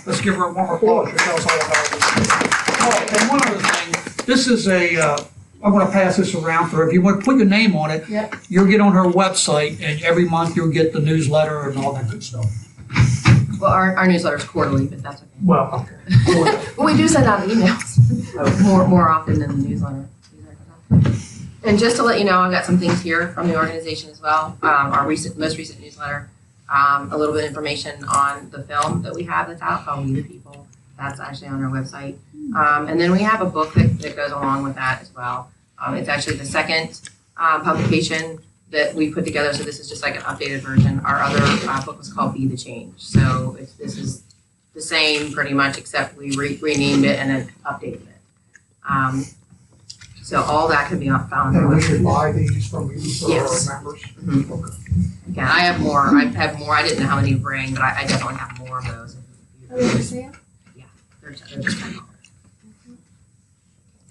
Let's give her a warm applause. She'll tell us all about this. Oh, and one other thing, this is I'm going to pass this around for her. If you want to put your name on it, Yep. You'll get on her website, and every month you'll get the newsletter and all that good stuff. Well, our newsletter is quarterly, but that's okay. Well, okay. But we do send out emails more often than the newsletter. And just to let you know, I've got some things here from the organization as well. Our most recent newsletter, a little bit of information on the film that we have that's out called We the People. That's actually on our website. And then we have a book that goes along with that as well. It's actually the second publication that we put together, so this is just like an updated version. Our other book was called Be the Change. So this is the same pretty much, except we renamed it and then updated it. So all that can be found on And our we should website. buy these from you for Yes. our members. Mhm. Okay. Again, I have more. I didn't know how many to bring, but I definitely have more of those. They're just $10.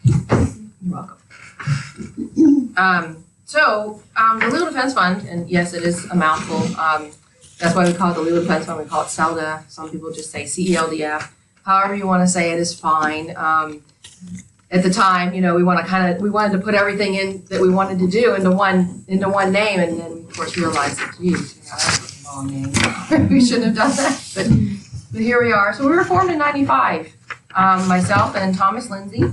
You're welcome. The Legal Defense Fund, and yes, it is a mouthful. That's why we call it the Legal Defense Fund. We call it CELDF. Some people just say CELDF. However you want to say it is fine. At the time, we wanted to put everything in that we wanted to do into one name, and then we of course realized that geez, that was a long name. We shouldn't have done that, but here we are. So we were formed in '95. Myself and Thomas Lindsay.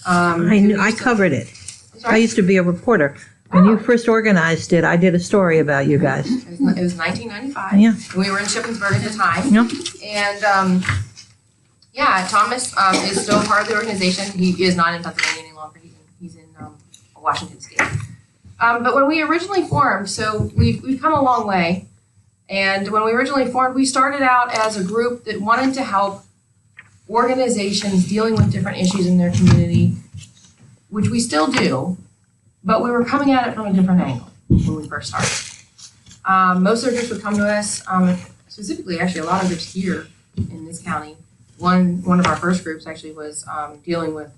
I covered it. Sorry? I used to be a reporter. When you first organized it, I did a story about you guys. It was 1995. Yeah. And we were in Shippensburg at the time. Yeah. And Thomas is still part of the organization. He is not in Pennsylvania any longer. He's in Washington State. But when we originally formed, so we've come a long way. And when we originally formed, we started out as a group that wanted to help organizations dealing with different issues in their community, which we still do, but we were coming at it from a different angle when we first started. Most of the groups would come to us, specifically actually a lot of groups here in this county. One of our first groups actually was dealing with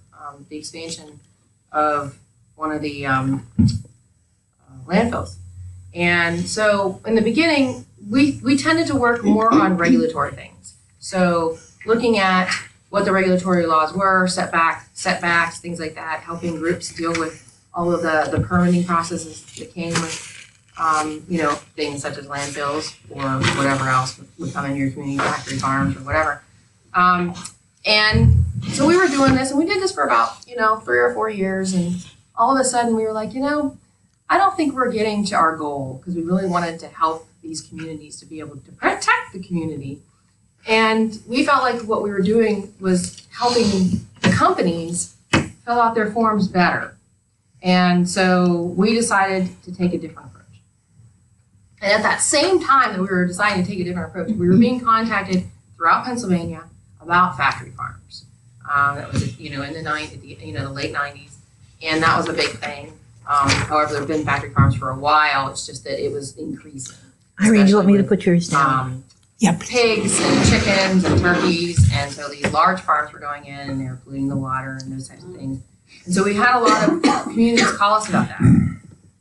the expansion of one of the landfills. And so in the beginning, we tended to work more on regulatory things. So looking at what the regulatory laws were, setbacks, things like that, helping groups deal with all of the permitting processes that came with, things such as landfills or whatever else would come in your community, factory farms or whatever. And so we were doing this, and we did this for about, 3 or 4 years, and all of a sudden we were like, I don't think we're getting to our goal, because we really wanted to help these communities to be able to protect the community. And we felt like what we were doing was helping the companies fill out their forms better. And so we decided to take a different approach. And at that same time that we were deciding to take a different approach, we were being contacted throughout Pennsylvania about factory farms. That was, in the late 90s, and that was a big thing. However, there have been factory farms for a while. It's just that it was increasing. Irene, you want me to put yours down? Pigs and chickens and turkeys, and so these large farms were going in and they were polluting the water and those types of things. And so we had a lot of communities call us about that.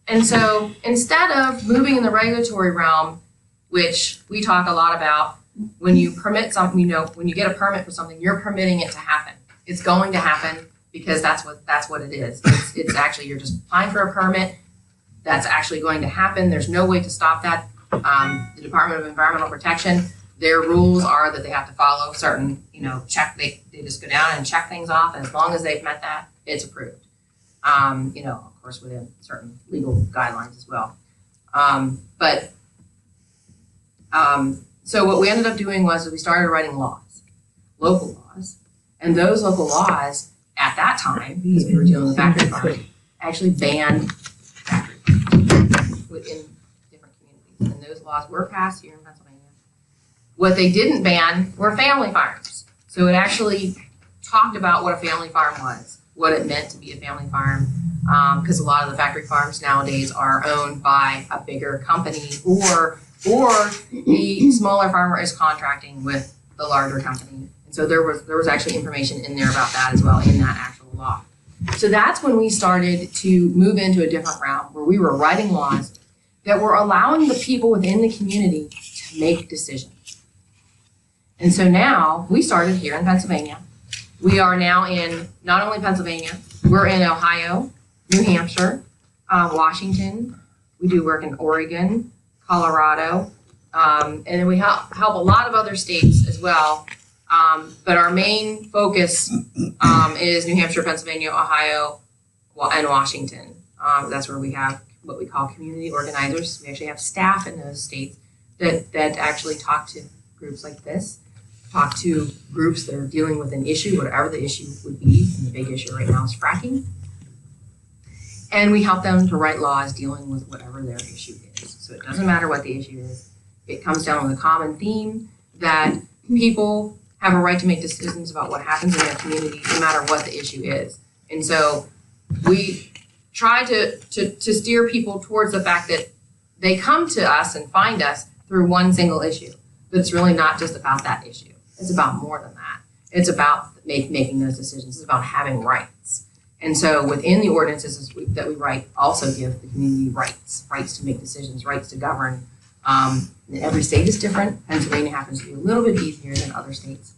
And so instead of moving in the regulatory realm, which we talk a lot about, when you permit something, when you get a permit for something, you're permitting it to happen. It's going to happen because that's what it is. It's actually, you're just applying for a permit. That's actually going to happen. There's no way to stop that. The Department of Environmental Protection, their rules are that they have to follow certain, they just go down and check things off, and as long as they've met that, it's approved. Of course, within certain legal guidelines as well. So what we ended up doing was we started writing laws, local laws, and those local laws at that time, because we were dealing with factory farms, actually banned factory farms within different communities, and those laws were passed here in Pennsylvania. What they didn't ban were family farms. So it actually talked about what a family farm was, what it meant to be a family farm, because a lot of the factory farms nowadays are owned by a bigger company, or the smaller farmer is contracting with the larger company. And so there was actually information in there about that as well in that actual law. So that's when we started to move into a different realm where we were writing laws that were allowing the people within the community to make decisions. And so now we started here in Pennsylvania. We are now in not only Pennsylvania, we're in Ohio, New Hampshire, Washington. We do work in Oregon, Colorado, and then we help a lot of other states as well. But our main focus is New Hampshire, Pennsylvania, Ohio, and Washington. That's where we have what we call community organizers. We actually have staff in those states that actually talk to groups like this, talk to groups that are dealing with an issue, whatever the issue would be. And the big issue right now is fracking. And we help them to write laws dealing with whatever their issue is. So it doesn't matter what the issue is. It comes down with a common theme that people have a right to make decisions about what happens in their community, no matter what the issue is. And so we try to steer people towards the fact that they come to us and find us through one single issue. But it's really not just about that issue. It's about more than that. It's about making those decisions. It's about having rights. And so within the ordinances that we write also give the community rights to make decisions, rights to govern. Every state is different. Pennsylvania happens to be a little bit easier than other states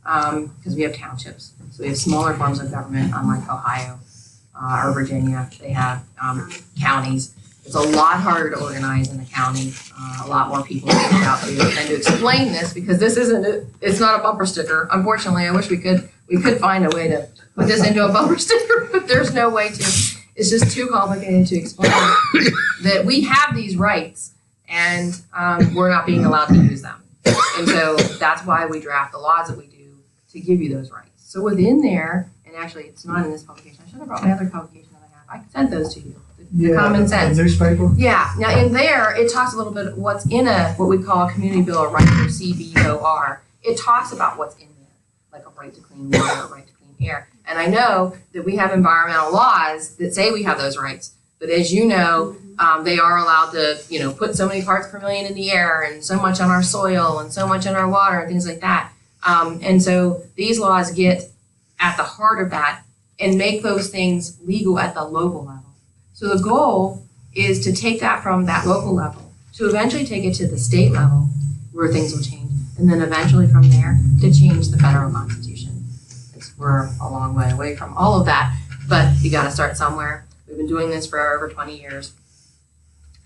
because we have townships. So we have smaller forms of government, unlike Ohio or Virginia. They have counties. It's a lot harder to organize in a county. A lot more people to get out there and to explain this because this it's not a bumper sticker. Unfortunately, I wish we could find a way to put this into a bumper sticker, but there's no way to. It's just too complicated to explain that we have these rights and we're not being allowed to use them. And so that's why we draft the laws that we do to give you those rights. So within there, and actually it's not in this publication. I should have brought my other publication that I have. I sent those to you. Common sense. The newspaper? Yeah. Now in there, it talks a little bit what's in what we call a Community Bill of Rights, or CBOR. It talks about what's in there, like a right to clean water, a right to clean air. And I know that we have environmental laws that say we have those rights, but as you know, they are allowed to, put so many parts per million in the air and so much on our soil and so much on our water and things like that. And so these laws get at the heart of that and make those things legal at the local level. So the goal is to take that from that local level to eventually take it to the state level where things will change, and then eventually from there to change the federal constitution. We're a long way away from all of that, but you got to start somewhere. We've been doing this for over 20 years.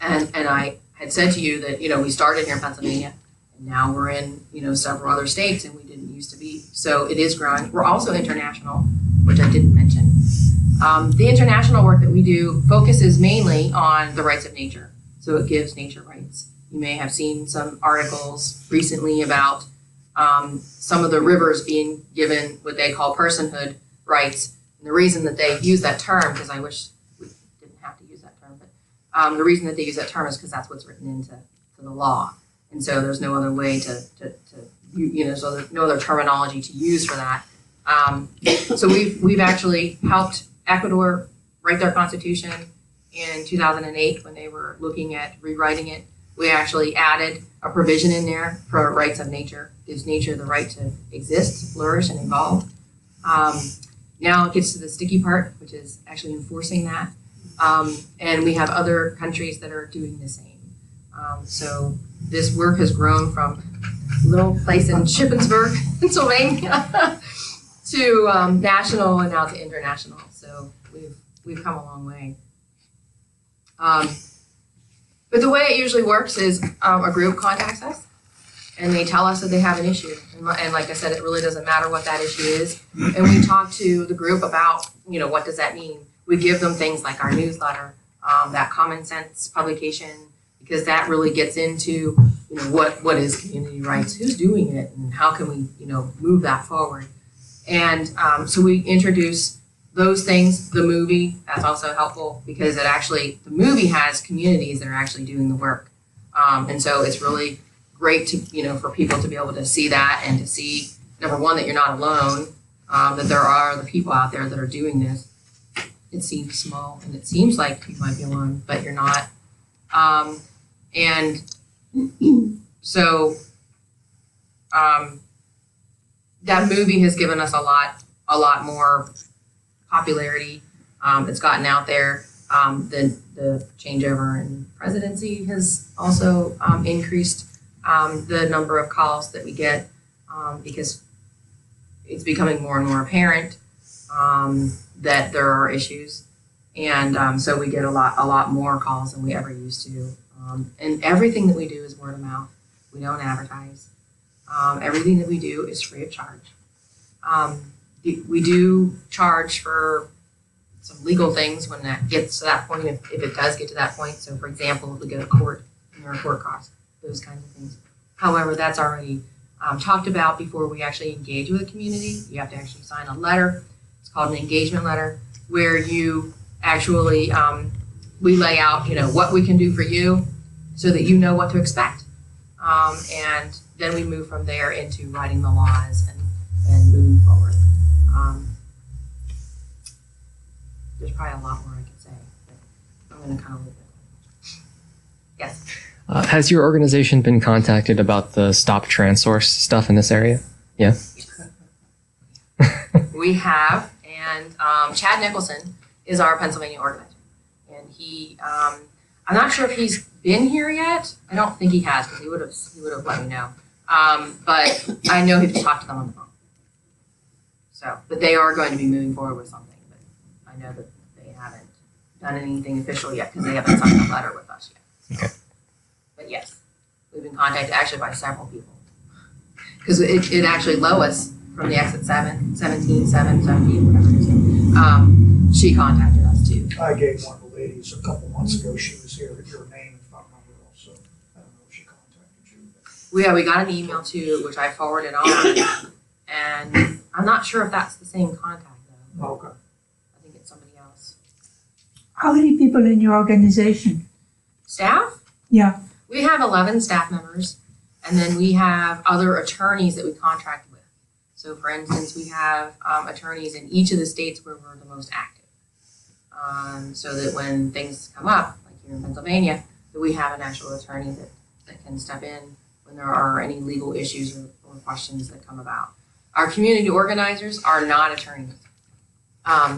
And I had said to you that, we started here in Pennsylvania, and now we're in, several other states, and we didn't used to be. So it is growing. We're also international, which I didn't mention. The international work that we do focuses mainly on the rights of nature. So it gives nature rights. You may have seen some articles recently about some of the rivers being given what they call personhood rights. And the reason that they use that term, because I wish we didn't have to use that term, but the reason that they use that term is because that's what's written into the law. And so there's no other way so there's no other terminology to use for that. So we've actually helped Ecuador write their constitution in 2008 when they were looking at rewriting it. We actually added a provision in there for rights of nature. Gives nature the right to exist, flourish, and evolve. Now it gets to the sticky part, which is actually enforcing that. And we have other countries that are doing the same. So this work has grown from a little place in Shippensburg, Pennsylvania, to national and now to international. So we've come a long way. But the way it usually works is a group contacts us and they tell us that they have an issue. And like I said, it really doesn't matter what that issue is. And we talk to the group about, what does that mean? We give them things like our newsletter, that common sense publication, because that really gets into, what is community rights, who's doing it, and how can we, move that forward. And so we introduce those things. The movie, that's also helpful because the movie has communities that are actually doing the work. And so it's really great to, for people to be able to see that and to see, number one, that you're not alone, that there are other people out there that are doing this. It seems small and it seems like you might be alone, but you're not. And so that movie has given us a lot more popularity. It's gotten out there. The changeover in presidency has also increased the number of calls that we get. because it's becoming more and more apparent that there are issues. And so we get a lot more calls than we ever used to. And everything that we do is word of mouth. We don't advertise. Everything that we do is free of charge. We do charge for some legal things when that gets to that point, if it does get to that point. So, for example, if we go to court and there are court costs, those kinds of things. However, that's already talked about before we actually engage with the community. You have to actually sign a letter. It's called an engagement letter, where you actually, we lay out, what we can do for you so that you know what to expect. And then we move from there into writing the laws and moving forward. There's probably a lot more I could say, but I'm going to kind of leave it. Yes. Has your organization been contacted about the Stop Transource stuff in this area? Yeah. We have, and Chad Nicholson is our Pennsylvania organizer, and he, I'm not sure if he's been here yet. I don't think he has, because he would have let me know. But I know he's talked to them on the phone. So, but they are going to be moving forward with something. But I know that they haven't done anything official yet because they haven't signed a letter with us yet. So. Okay. But yes, we've been contacted actually by several people, because it actually Lois from the exit 17, whatever it is. She contacted us too. I gave one of the ladies a couple months ago, she was here, your name, if I remember also. I don't know if she contacted you. But. We got an email too, which I forwarded on, and I'm not sure if that's the same contact though. Okay. I think it's somebody else. How many people in your organization? Staff? Yeah. We have 11 staff members, and then we have other attorneys that we contract with. So for instance, we have attorneys in each of the states where we're the most active. So that when things come up, like here in Pennsylvania, that we have an actual attorney that can step in when there are any legal issues or questions that come about. Our community organizers are not attorneys.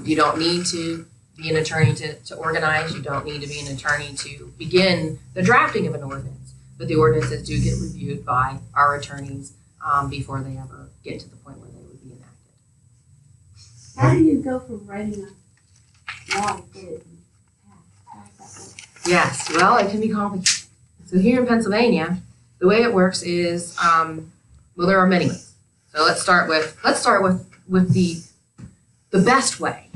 You don't need to be an attorney to organize. You don't need to be an attorney to begin the drafting of an ordinance. But the ordinances do get reviewed by our attorneys before they ever get to the point where they would be enacted. How do you go from writing a law to get it passed? Yes, well, it can be complicated. So here in Pennsylvania, the way it works is, well, there are many ways. So let's start with the best way,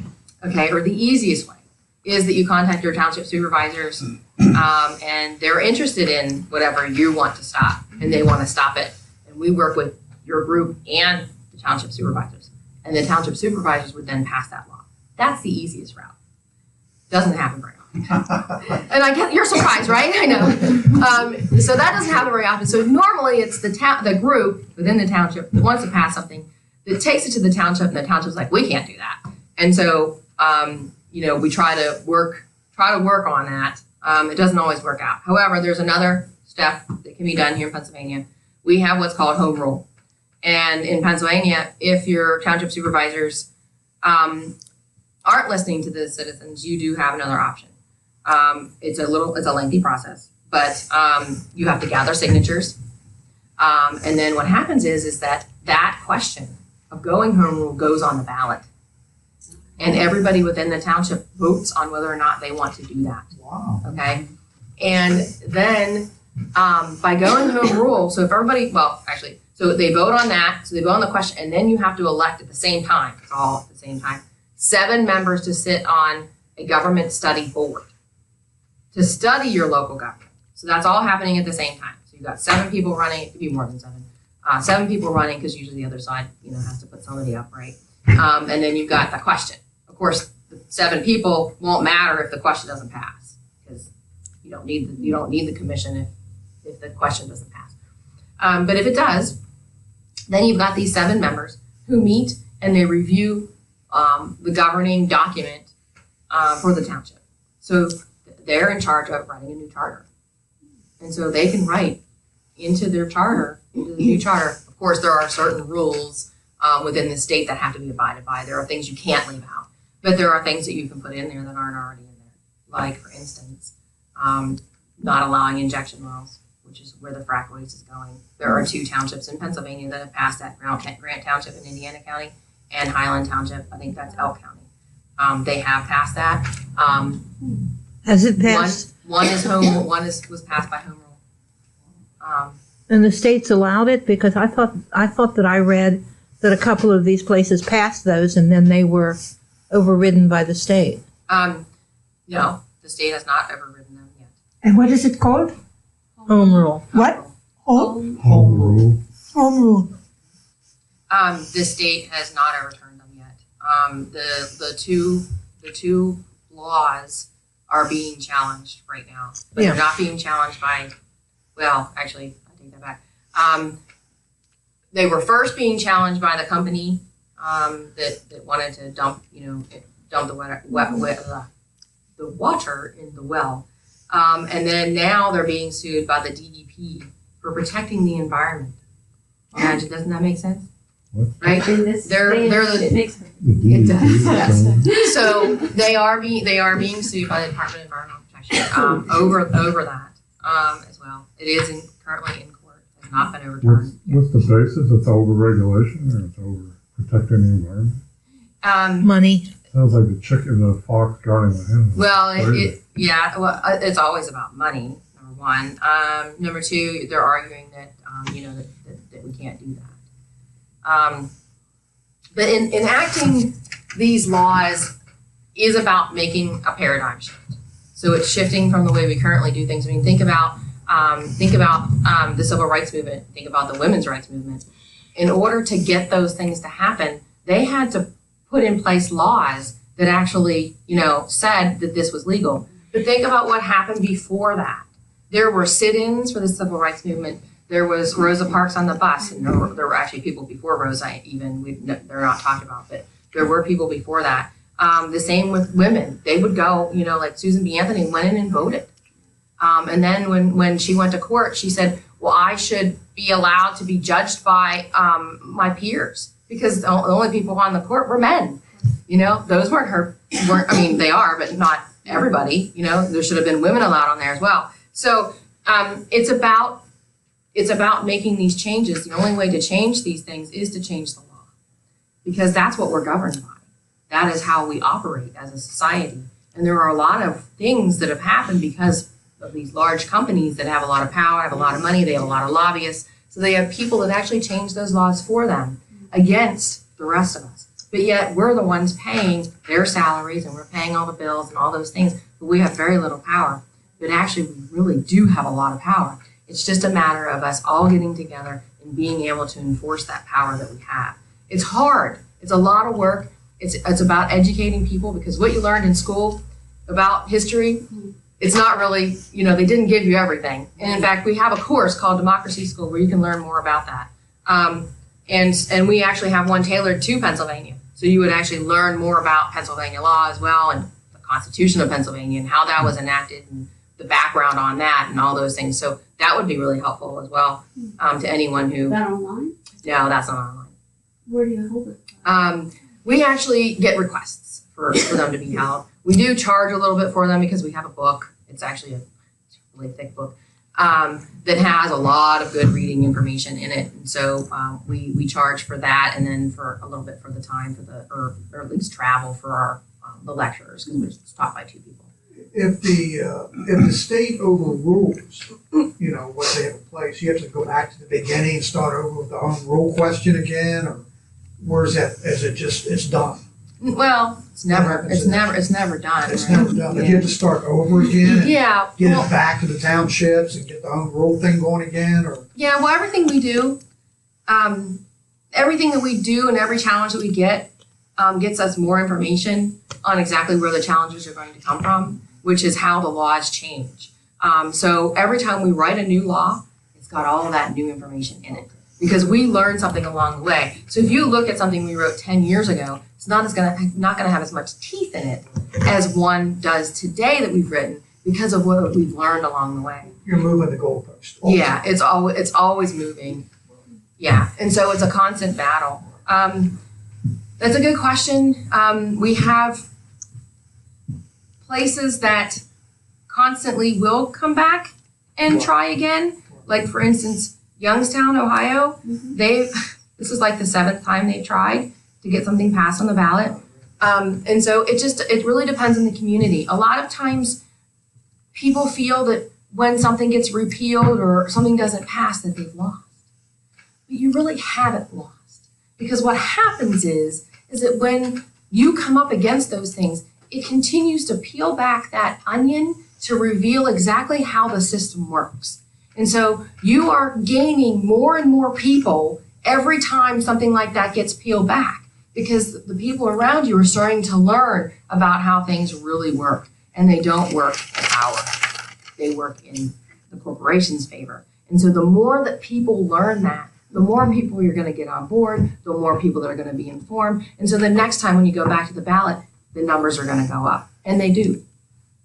okay, or the easiest way, is that you contact your township supervisors, and they're interested in whatever you want to stop, and they want to stop it. And we work with your group and the township supervisors, and the township supervisors would then pass that law. That's the easiest route. Doesn't happen very often. And you're surprised, right? I know. So that doesn't happen very often. So normally it's the group within the township that wants to pass something that takes it to the township, and the township's like, we can't do that. And so, we try to work on that. It doesn't always work out. However, there's another step that can be done here in Pennsylvania. We have what's called home rule. And in Pennsylvania, if your township supervisors aren't listening to the citizens, you do have another option. It's a lengthy process, but you have to gather signatures. And then what happens is that question of going home rule goes on the ballot. And everybody within the township votes on whether or not they want to do that. Wow. Okay. And then by going home rule, so if everybody, so they vote on that, so they vote on the question, and then you have to elect at the same time, it's all at the same time, 7 members to sit on a government study board to study your local government. So that's all happening at the same time. So you've got 7 people running, it could be more than 7. 7 people running, because usually the other side, has to put somebody up, right? And then you've got the question. Of course, the 7 people won't matter if the question doesn't pass, because you don't need the commission if the question doesn't pass. But if it does, then you've got these 7 members who meet and they review the governing document for the township. So they're in charge of writing a new charter, and so they can write into the new charter. Of course, there are certain rules within the state that have to be abided by. There are things you can't leave out. But there are things that you can put in there that aren't already in there. Like, for instance, not allowing injection wells, which which is where the frac waste is going. There are 2 townships in Pennsylvania that have passed that, Grant Township in Indiana County and Highland Township, I think that's Elk County. They have passed that. Has it passed? One was passed by home rule. And the states allowed it? Because I thought that I read that a couple of these places passed those and then they were overridden by the state. No, the state has not overridden them yet. And what is it called? Home rule. What? Home Home rule. rule. The state has not overturned them yet. The two laws are being challenged right now, but Yeah. they're not being challenged by. Well, actually, I take that back. They were first being challenged by the company that wanted to dump the water in the well, and then now they're being sued by the DEP for protecting the environment. Imagine, doesn't that make sense? What? Right? In this They're the it makes It does, yes. So they are being sued by the Department of Environmental Protection over that as well. It is currently in court. It has not been overturned. What's the basis? It's over regulation or it's over protecting the environment? Money. Sounds like the fox guarding the hen. Well, Crazy. it's always about money. Number one. Number two, they're arguing that that we can't do that. But in enacting these laws is about making a paradigm shift. So it's shifting from the way we currently do things. I mean, think about the civil rights movement. Think about the women's rights movement. In order to get those things to happen, they had to put in place laws that actually, said that this was legal. But think about what happened before that. There were sit-ins for the civil rights movement. There was Rosa Parks on the bus, and there were actually people before Rosa they're not talked about, but there were people before that. The same with women. They would go, like Susan B. Anthony went in and voted. And then when she went to court, she said, well, I should be allowed to be judged by my peers because the only people on the court were men. Those weren't they are, but not everybody. There should have been women allowed on there as well. So it's about making these changes. The only way to change these things is to change the law because that's what we're governed by. That is how we operate as a society. And there are a lot of things that have happened because of these large companies that have a lot of power, have a lot of money, they have a lot of lobbyists. So they have people that actually change those laws for them against the rest of us. But yet we're the ones paying their salaries and we're paying all the bills and all those things, but we have very little power. But actually we really do have a lot of power. It's just a matter of us all getting together and being able to enforce that power that we have. It's hard. It's a lot of work. It's about educating people because what you learned in school about history, it's not really, they didn't give you everything. And in fact, we have a course called Democracy School where you can learn more about that. And we actually have one tailored to Pennsylvania. So you would actually learn more about Pennsylvania law as well and the Constitution of Pennsylvania and how that was enacted and the background on that and all those things. So that would be really helpful as well to anyone who. Is that online? No, that's not online. Where do you hold it? We actually get requests for them to be held. We do charge a little bit for them because we have a book. It's actually a really thick book that has a lot of good reading information in it. And so we charge for that and then for a little bit for the time or at least travel for our the lecturers because we're taught by 2 people. If the state overrules, what they have in place, you have to go back to the beginning and start over with the home rule question again, or where is that? Is it just it's done? Well, it's never done. It's Right? never done. But you have to start over again. And Yeah. get it back to the townships and get the home rule thing going again, or Yeah. Well, everything we do, everything that we do, and every challenge that we get gets us more information on exactly where the challenges are going to come from, which is how the laws change. So every time we write a new law, it's got all of that new information in it because we learn something along the way. So if you look at something we wrote 10 years ago, it's not going to have as much teeth in it as one does today that we've written because of what we've learned along the way. you're moving the goalpost. Yeah, it's always moving. Yeah, and so it's a constant battle. That's a good question. We have places that constantly will come back and try again. like for instance, Youngstown, Ohio, this is like the 7th time they've tried to get something passed on the ballot. And so it really depends on the community. A lot of times people feel that when something gets repealed or something doesn't pass that they've lost. But you really haven't lost. Because what happens is that when you come up against those things, it continues to peel back that onion to reveal exactly how the system works. And so you are gaining more and more people every time something like that gets peeled back, because the people around you are starting to learn about how things really work, and they don't work in our, they work in the corporation's favor. And so the more that people learn that, the more people you're going to get on board, the more people that are going to be informed. And so the next time when you go back to the ballot, the numbers are going to go up, and they do,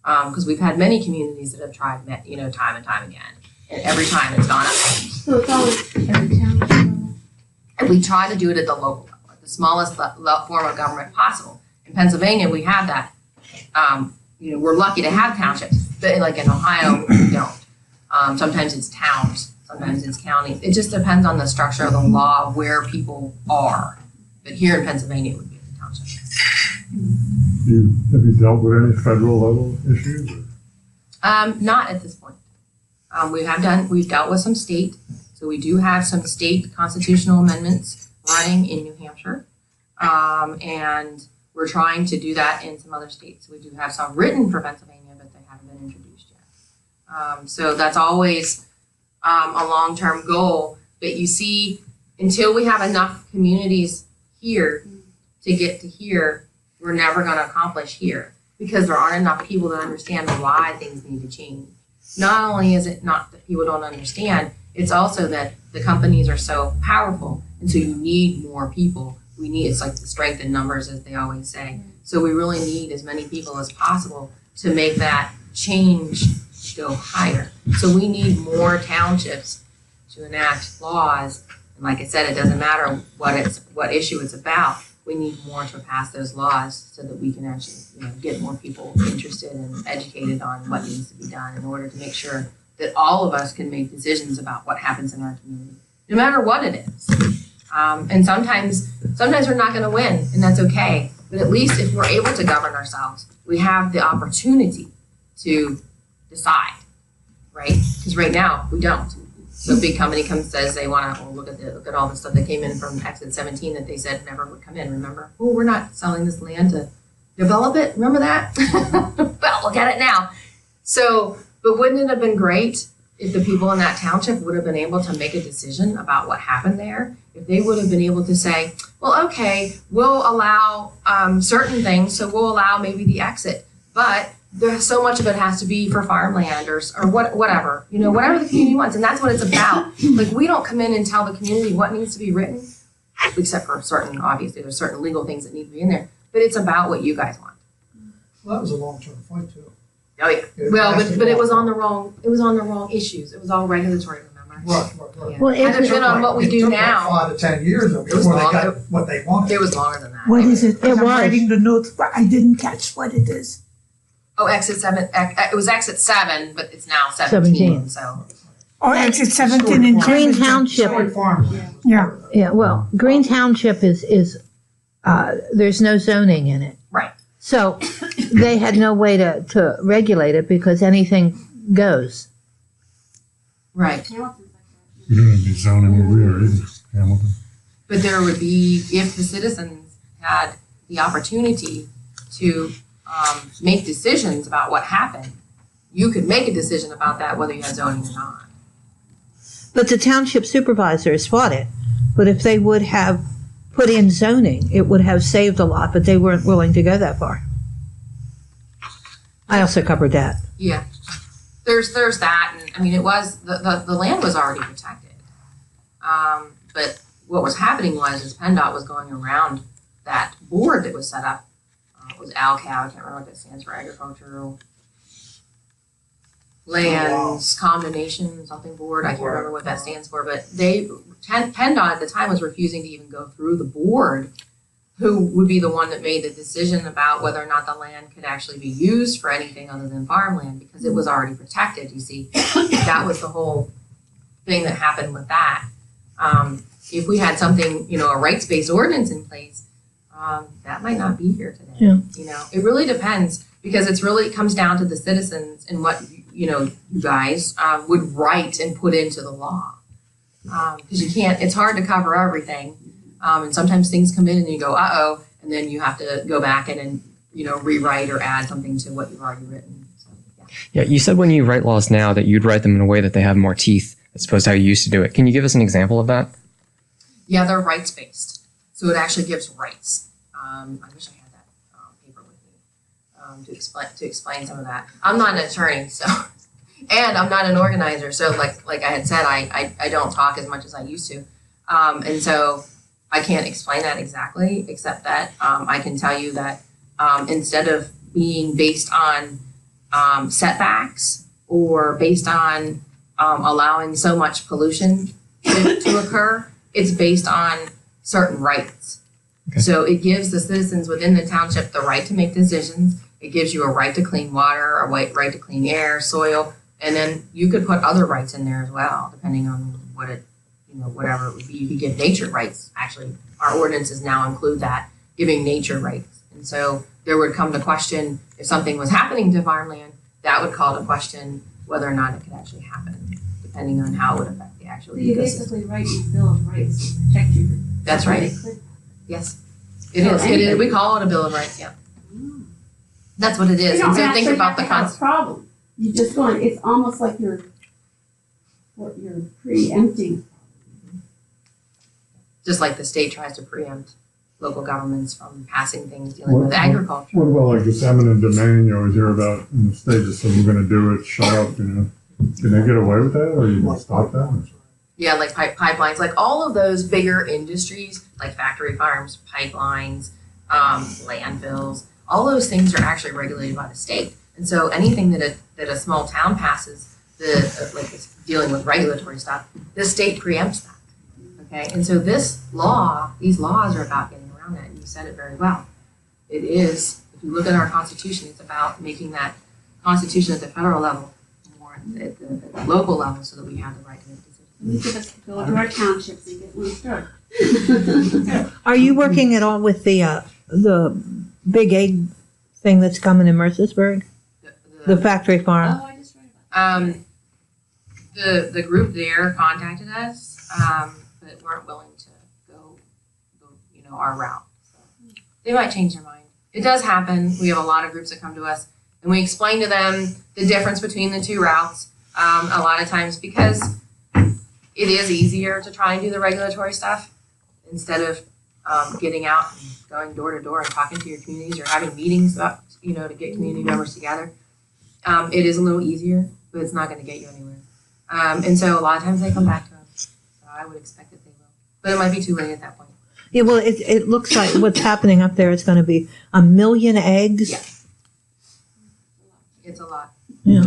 because we've had many communities that have tried, time and time again, and every time it's gone up. So it's always every town. And we try to do it at the local level, at the smallest form of government possible. In Pennsylvania, we have that. We're lucky to have townships, but like in Ohio, we don't. Sometimes it's towns, sometimes it's counties. It just depends on the structure of the law of where people are. But here in Pennsylvania, it would be the township. Have you dealt with any federal level issues? Not at this point. We've dealt with some state. So we do have some state constitutional amendments running in New Hampshire. And we're trying to do that in some other states. We do have some written for Pennsylvania, but they haven't been introduced yet. So that's always a long-term goal. But you see, until we have enough communities here to get to here, we're never going to accomplish here, because there aren't enough people that understand why things need to change. Not only is it not that people don't understand, it's also that the companies are so powerful, and so you need more people. It's like the strength in numbers, as they always say. So we really need as many people as possible to make that change go higher. So we need more townships to enact laws. And like I said, it doesn't matter what issue it's about. We need more to pass those laws so that we can actually get more people interested and educated on what needs to be done in order to make sure that all of us can make decisions about what happens in our community, no matter what it is. And sometimes we're not going to win, and that's okay. But at least if we're able to govern ourselves, we have the opportunity to decide, right? Because right now we don't. So a big company says they want to look at all the stuff that came in from Exit 17 that they said never would come in. Remember? Oh, we're not selling this land to develop it. Remember that? Well, look at it now. So, but wouldn't it have been great if the people in that township would have been able to make a decision about what happened there? If they would have been able to say, well, okay, we'll allow certain things, so we'll allow maybe the exit, but there's so much of it has to be for farmland or whatever, whatever the community wants. And that's what it's about. Like, we don't come in and tell the community what needs to be written, except for obviously there's certain legal things that need to be in there, but it's about what you guys want. Well, that was a long-term fight too. Oh yeah. Well, but it was on the wrong issues. It was all regulatory, remember? Right. Yeah. Well, Had it been on what we do now, 5 to 10 years before they got what they wanted. it was longer than that. What is it? It I'm was. writing the notes, but I didn't catch what it is. Oh, Exit 7. It was Exit 7, but it's now 17. So Or exit 17 in Green Cambridge. Township. Story farmland. Yeah. Yeah, well, Green Township is there's no zoning in it. right. So they had no way to regulate it because anything goes. Right. You don't have any zoning where we are either, Hamilton. But there would be, if the citizens had the opportunity to make decisions about what happened, you could make a decision about that whether you had zoning or not. But the township supervisors fought it. But if they would have put in zoning, it would have saved a lot, but they weren't willing to go that far. I also covered that. Yeah. There's that, and I mean, it was, the land was already protected. But what was happening was PennDOT was going around that board that was set up. It was ALCAB, I can't remember what that stands for, Agricultural Lands Combination something board, I can't remember what that stands for, but PennDOT at the time was refusing to even go through the board, who would be the one that made the decision about whether or not the land could actually be used for anything other than farmland, because it was already protected, you see. That was the whole thing that happened with that. If we had something, a rights-based ordinance in place, that might not be here today. Yeah. It really depends because it comes down to the citizens and what, you guys would write and put into the law. Because it's hard to cover everything. And sometimes things come in and you go, uh-oh, and then you have to go back and rewrite or add something to what you've already written. So, Yeah, you said when you write laws now that you'd write them in a way that they have more teeth as opposed to how you used to do it. Can you give us an example of that? Yeah, they're rights-based. So it actually gives rights. I wish I had that paper with me to explain some of that. I'm not an attorney, so, and I'm not an organizer. So like I had said, I don't talk as much as I used to. And so I can't explain that exactly, except that I can tell you that instead of being based on setbacks or based on allowing so much pollution to occur, it's based on certain rights. Okay. So it gives the citizens within the township the right to make decisions. It gives you a right to clean water, a right to clean air, soil, and then you could put other rights in there as well, depending on whatever it would be. You could give nature rights. Actually, our ordinances now include that, giving nature rights. And so there would come to question if something was happening to farmland, that would call to question whether or not it could actually happen, depending on how it would affect the actual So you ecosystem. basically write your Bill of Rights to protect you. That's right. Yes, it is. It is. We call it a Bill of Rights. Yeah, that's what it You is. don't And so actually think about the have to have a problem. You just go on. It's almost like you're preempting. just like the state tries to preempt local governments from passing things dealing with agriculture. What about like this eminent domain you always hear about in the state, just said we're gonna do it, shut up, Can they get away with that, or you can stop that? Yeah, like pipelines, like all of those bigger industries, like factory farms, pipelines, landfills, all those things are actually regulated by the state. And so anything that a small town passes, like it's dealing with regulatory stuff, the state preempts that. Okay, and so these laws are about getting around that, and you said it very well. It is, if you look at our Constitution, it's about making that Constitution at the federal level more at the local level so that we have the right to make decisions. We just go to our townships and get one started. Are you working at all with the big egg thing that's coming in Mercersburg? The factory farm? Oh, I just read about that. The group there contacted us, but weren't willing to go our route. So they might change their mind. It does happen. We have a lot of groups that come to us, and we explain to them the difference between the two routes. A lot of times because it is easier to try and do the regulatory stuff instead of getting out and going door to door and talking to your communities or having meetings about, to get community members together. It is a little easier, but it's not going to get you anywhere. And so a lot of times they come back to us. So I would expect that they will. But it might be too late at that point. Yeah, well, it looks like what's happening up there is going to be 1 million eggs. Yeah. It's a lot. Yeah.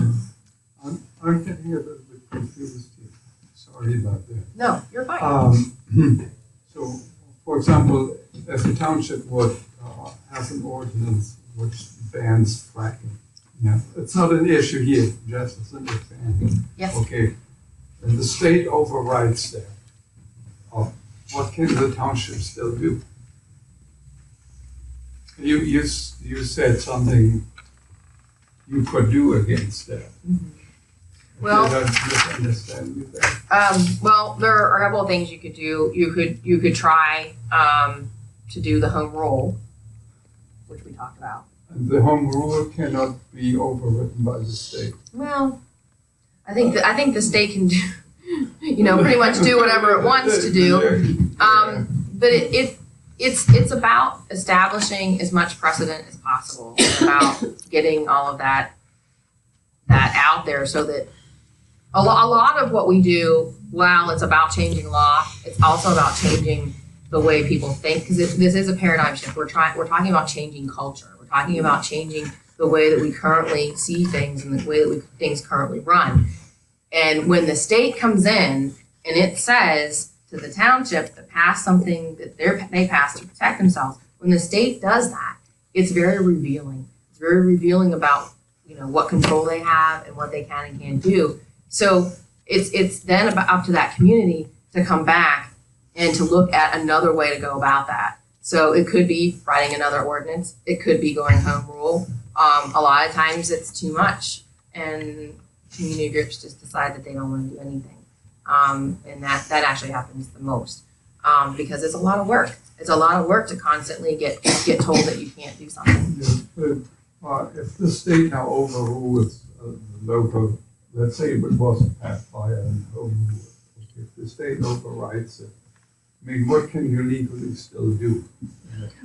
I'm getting a little bit confused here. Sorry about that. No, you're fine. So, for example, if the township would have an ordinance which bans fracking, it's not an issue here, just as an example. Yes. Okay, and the state overrides that. What can the township still do? You said something you could do against that. Mm-hmm. Well, did I misunderstand you there? Well, there are a couple of things you could do. You could try to do the home rule, which we talked about. And the home rule cannot be overridden by the state. Well, I think the state can do, pretty much do whatever it wants to do. But it's about establishing as much precedent as possible. It's about getting all of that out there so that a lot of what we do, while it's about changing law, it's also about changing the way people think, because this is a paradigm shift. We're talking about changing culture. We're talking about changing the way that we currently see things and the way that things currently run. And when the state comes in and it says to the township to pass something that they pass to protect themselves, when the state does that, it's very revealing. It's very revealing about what control they have and what they can and can't do. So it's then up to that community to come back and to look at another way to go about that. So it could be writing another ordinance. It could be going home rule. A lot of times it's too much, and community groups just decide that they don't want to do anything. And that actually happens the most, because it's a lot of work. It's a lot of work to constantly get told that you can't do something. Yeah, but if the state now overrules the local, let's say it wasn't passed by a home rule, if the state overrides it, I mean, what can you legally still do?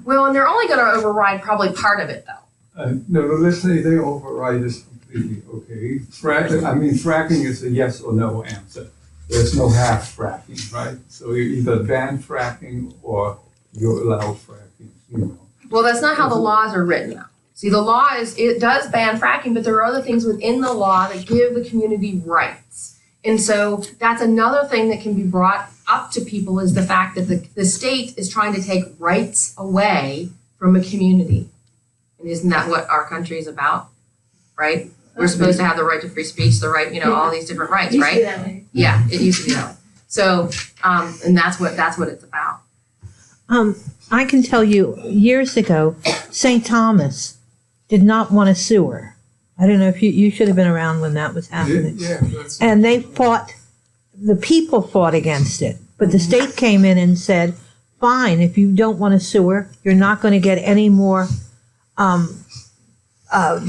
Well, and they're only going to override probably part of it, though. No, let's say they override it completely, okay? Fracking is a yes or no answer. There's no half fracking, right? So you either ban fracking or you allow fracking, you know. Well, that's not how the laws are written, though. See, the law it does ban fracking, but there are other things within the law that give the community rights. And so that's another thing that can be brought up to people, is the fact that the state is trying to take rights away from a community. And isn't that what our country is about, right? We're supposed to have the right to free speech, the right, all these different rights, right? Yeah, it used to be that way. So, and that's what it's about. I can tell you, years ago, St. Thomas did not want a sewer. I don't know if you should have been around when that was happening. Yeah, And the people fought against it. But the state came in and said, fine, if you don't want a sewer, you're not going to get any more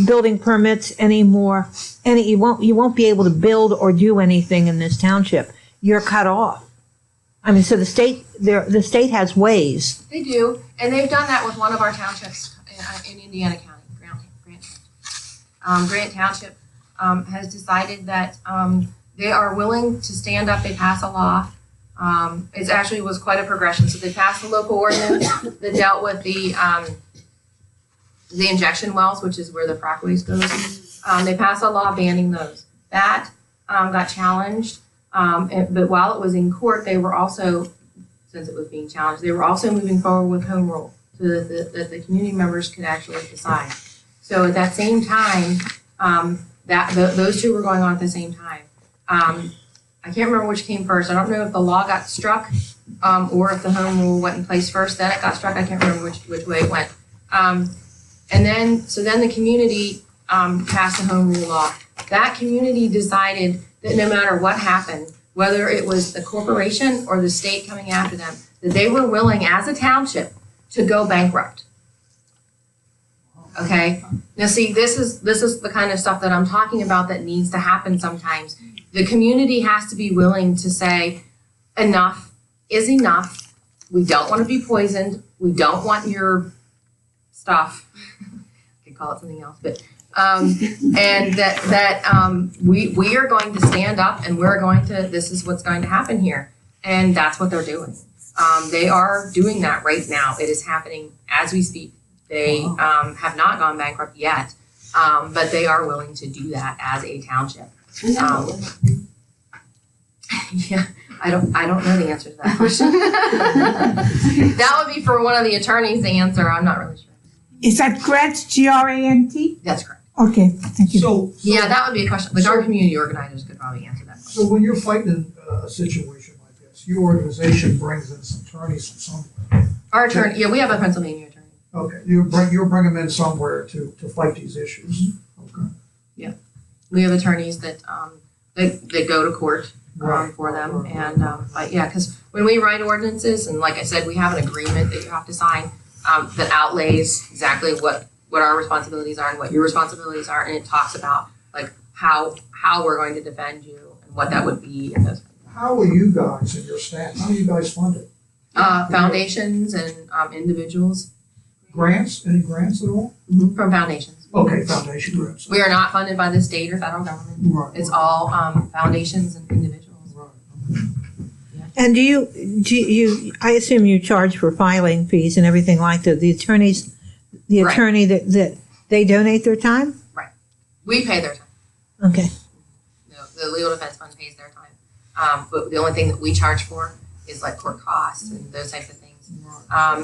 building permits anymore. You won't be able to build or do anything in this township. You're cut off. I mean, so the state has ways. They do, and they've done that with one of our townships in Indiana County, Grant Township has decided that they are willing to stand up. They pass a law. It actually was quite a progression. So they passed a local ordinance that dealt with the injection wells, which is where the frac waste goes. They passed a law banning those. That got challenged, but while it was in court, they were also, since it was being challenged, they were also moving forward with home rule so that the community members could actually decide. So at that same time, those two were going on at the same time. I can't remember which came first. I don't know if the law got struck or if the home rule went in place first. Then it got struck. I can't remember which way it went. And then the community passed the home rule law. That community decided that no matter what happened, whether it was the corporation or the state coming after them, that they were willing, as a township, to go bankrupt. Okay. Now, see, this is the kind of stuff that I'm talking about that needs to happen sometimes. The community has to be willing to say, enough is enough. We don't want to be poisoned. We don't want your stuff. I could call it something else, but and that we are going to stand up, and we're going to. This is what's going to happen here, and that's what they're doing. They are doing that right now. It is happening as we speak. They have not gone bankrupt yet, but they are willing to do that as a township. Yeah, I don't know the answer to that question. That would be for one of the attorneys to answer. I'm not really sure. Is that Grant, G-R-A-N-T? That's correct. Okay, thank you. So Yeah, that would be a question. Like our community organizers could probably answer that question. So when you're fighting a situation like this, your organization brings in some attorneys from somewhere. Our attorney, yeah, we have a Pennsylvania attorney. Okay, you'll bring them in somewhere to fight these issues. Okay. We have attorneys that that go to court Right. for them, and but yeah, because when we write ordinances, and like I said, we have an agreement that you have to sign that outlays exactly what our responsibilities are and what your responsibilities are, and it talks about like how we're going to defend you and what that would be and those. How are you guys and your staff? How are you guys funded? Foundations and individuals. Grants? Any grants at all? From foundations. Okay, foundation grants. We are not funded by the state or federal government. Right. It's all foundations and individuals. Right. And do you? I assume you charge for filing fees and everything like that. The attorneys, the Right. attorney that they donate their time. We pay their time. Okay. No, the legal defense fund pays their time. But the only thing that we charge for is like court costs and those types of things.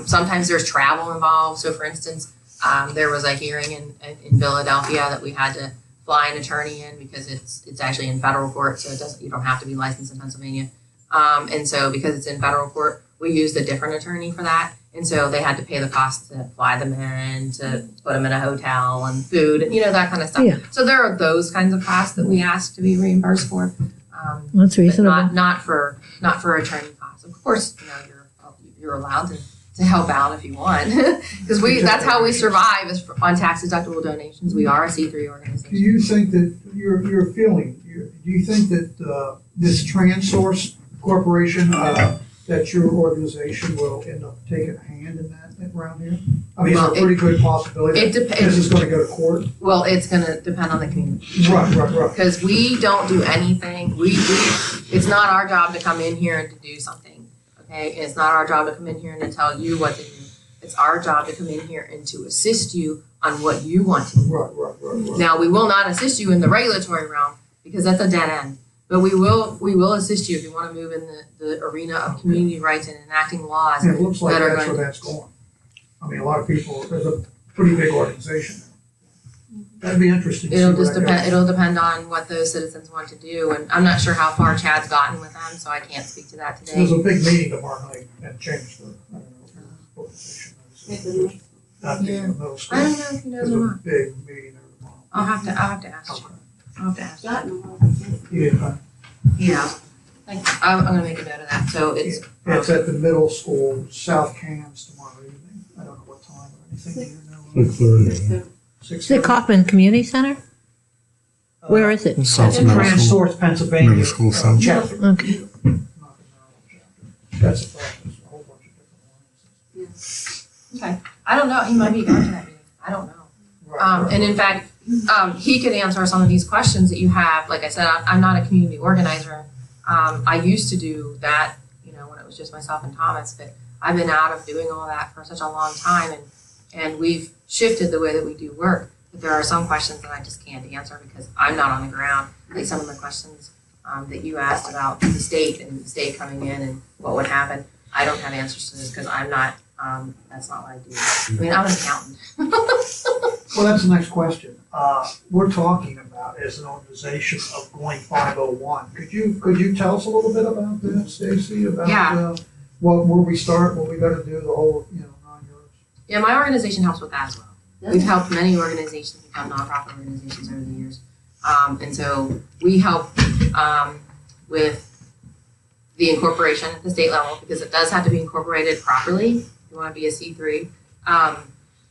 Sometimes there's travel involved. So for instance, there was a hearing in Philadelphia that we had to fly an attorney in because it's actually in federal court, so you don't have to be licensed in Pennsylvania. And so because it's in federal court, we used a different attorney for that. And so they had to pay the cost to fly them in, to put them in a hotel and food, and that kind of stuff. Yeah. So there are those kinds of costs that we ask to be reimbursed for. That's reasonable. But not for attorney costs. Of course, you're allowed to help out if you want, because that's how we survive is on tax deductible donations. We are a C3 organization. Do you think that your feeling? Do you think that this TransSource Corporation, that your organization will end up taking a hand in that around here? I mean, is there a pretty good possibility that this is going to go to court? Well, it's going to depend on the community. Right. Because we don't do anything. It's not our job to come in here and to do something. Okay, and it's not our job to come in here and to tell you what to do. It's our job to come in here and to assist you on what you want to do. Right. Now, we will not assist you in the regulatory realm because that's a dead end. But we will assist you if you want to move in the arena of community rights and enacting laws. And it looks like that are that's where that's going. I mean, a lot of people. There's a pretty big organization there. That'd be interesting. It'll depend on what those citizens want to do, and I'm not sure how far Chad's gotten with them, so I can't speak to that today. There's a big meeting tomorrow night and change the organization. Not the middle school. I don't know if he knows or not. There's a big meeting there tomorrow. I'll have to ask. Okay. I'll have to ask. You didn't find? Yeah. I'm gonna make a note of that. So it's at the middle school, South Cams tomorrow evening. I don't know what time or anything. Do you know? 6:30. Is it Kaufman Community Center? Where is it? South In Middle School. TransSource, Pennsylvania. Middle School South. Chapter. Okay. Not the Maryland chapter. That's a problem. There's a whole bunch of different alliances. okay. I don't know. He might be going to that meeting. I don't know. Right. And in fact, he could answer some of these questions that you have. Like I said, I'm not a community organizer. I used to do that, when it was just myself and Thomas, but I've been out of doing all that for such a long time, and we've shifted the way that we do work. But there are some questions that I just can't answer because I'm not on the ground. Like some of the questions that you asked about the state and the state coming in and what would happen, I don't have answers to this because I'm not, that's not what I do. I mean, I'm an accountant. Well, that's the next question. We're talking about as an organization of going 501. Could you tell us a little bit about that, Stacey? About where we start, what we got to do, the whole 9 years. Yeah, my organization helps with that as well. We've helped many organizations become nonprofit organizations over the years, and so we help with the incorporation at the state level because it does have to be incorporated properly if you want to be a C3.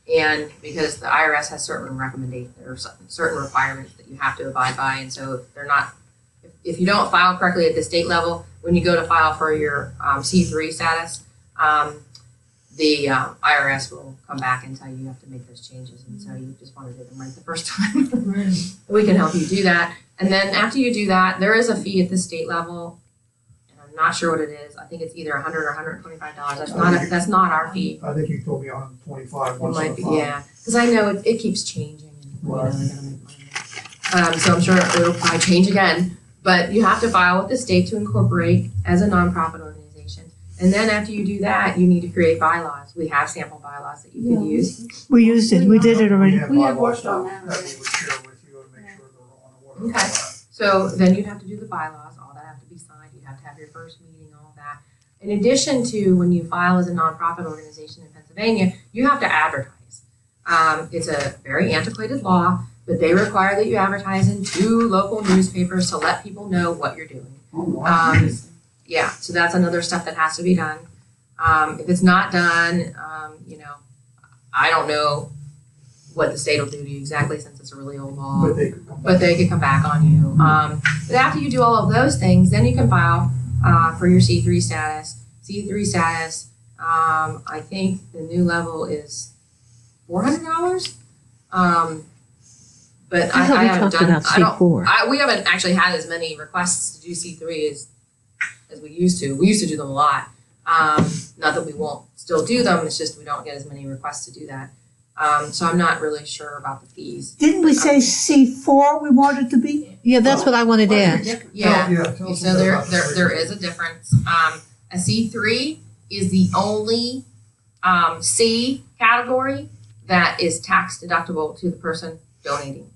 And because the IRS has certain recommendations or certain requirements that you have to abide by, and so if you don't file correctly at the state level, when you go to file for your C3 status, the IRS will come back and tell you have to make those changes, and so you just want to do them right the first time. We can help you do that, and then after you do that, there is a fee at the state level. Not sure what it is. I think it's either $100 or $125. That's not our fee. I think you told me 125. It might be, yeah, because I know it keeps changing. And Right. they're gonna make money. So I'm sure it'll probably change again. But you have to file with the state to incorporate as a nonprofit organization, and then after you do that, you need to create bylaws. We have sample bylaws that you can use. We used it, we did it already. We have bylaws worked on that that we would share with you and make sure they're all in order. Okay. So then you'd have to do the bylaws. All that have to be signed. You'd have to have your first meeting, all of that. In addition to when you file as a nonprofit organization in Pennsylvania, you have to advertise. It's a very antiquated law, but they require that you advertise in 2 local newspapers to let people know what you're doing. Oh, wow. Yeah, so that's another step that has to be done. If it's not done, I don't know what the state will do to you exactly since it's a really old law. But they could come back. But they could come back on you. But after you do all of those things, then you can file for your C3 status. C3 status, I think the new level is $400. But I thought we haven't talked done. about C4. We haven't actually had as many requests to do C3 as we used to. We used to do them a lot. Not that we won't still do them. It's just we don't get as many requests to do that. So I'm not really sure about the fees. Didn't we say C4 we wanted to be? Yeah, that's what I wanted to ask. Yeah. Tell us So about there that. is a difference. A C3 is the only C category that is tax deductible to the person donating.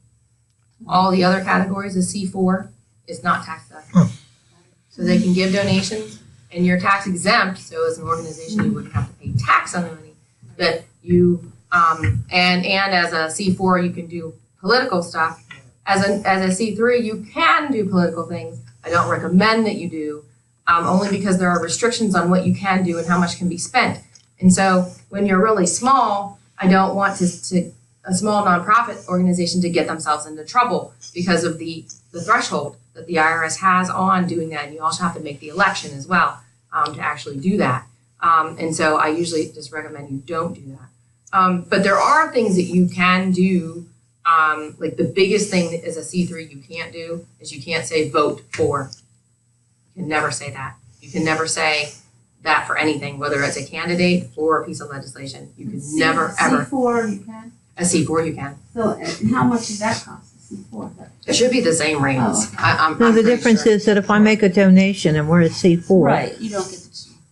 All the other categories, a C4 is not tax deductible. So they can give donations, and you're tax exempt, so as an organization, you wouldn't have to pay tax on the money. But you, and as a C4, you can do political stuff. As a C3, you can do political things. I don't recommend that you do, only because there are restrictions on what you can do and how much can be spent. And so when you're really small, I don't want a small nonprofit organization to get themselves into trouble because of the threshold that the IRS has on doing that. And you also have to make the election as well to actually do that. And so I usually just recommend you don't do that. But there are things that you can do. Like the biggest thing as a C3 you can't do is you can't say vote for. You can never say that. You can never say that for anything, whether it's a candidate or a piece of legislation. You can never, ever. C4 you can? A C4 you can. So, and how much does that cost, a C4? It should be the same rates. Oh, okay. I'm No, the pretty difference sure. is that if I make a donation and we're at C4, Right, you don't get to.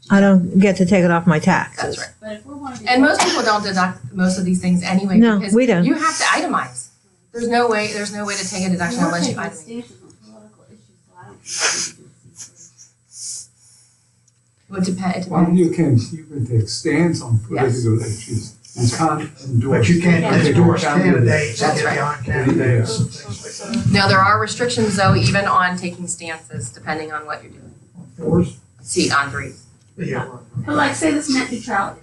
I don't get to take it off my taxes. That's right. But if we're wanting And most people don't deduct most of these things anyway No, because we don't. you have to itemize. There's no way to take a deduction We're unless you taking itemize. stances on political issues, so I don't think we can do C3. It would depend. It Well, depends. you can take stands on political issues. You can't endorse. But you can't endorse candidates. candidates and That's get right. beyond candidates and things like that. Now there are restrictions though, even on taking stances, depending on what you're doing. Fours? See on threes. Yeah. But like, say this net neutrality,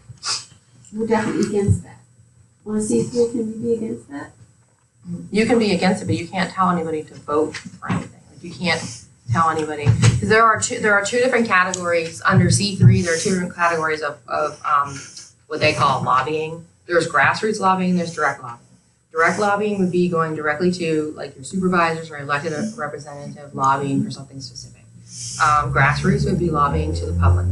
we're definitely against that. On a C3, can we be against that? You can be against it, but you can't tell anybody to vote for anything. Like you can't tell anybody because there are two different categories under C3. There are two different categories of what they call lobbying. There's grassroots lobbying. There's direct lobbying. Direct lobbying would be going directly to like your supervisors or elected representative lobbying for something specific. Grassroots would be lobbying to the public.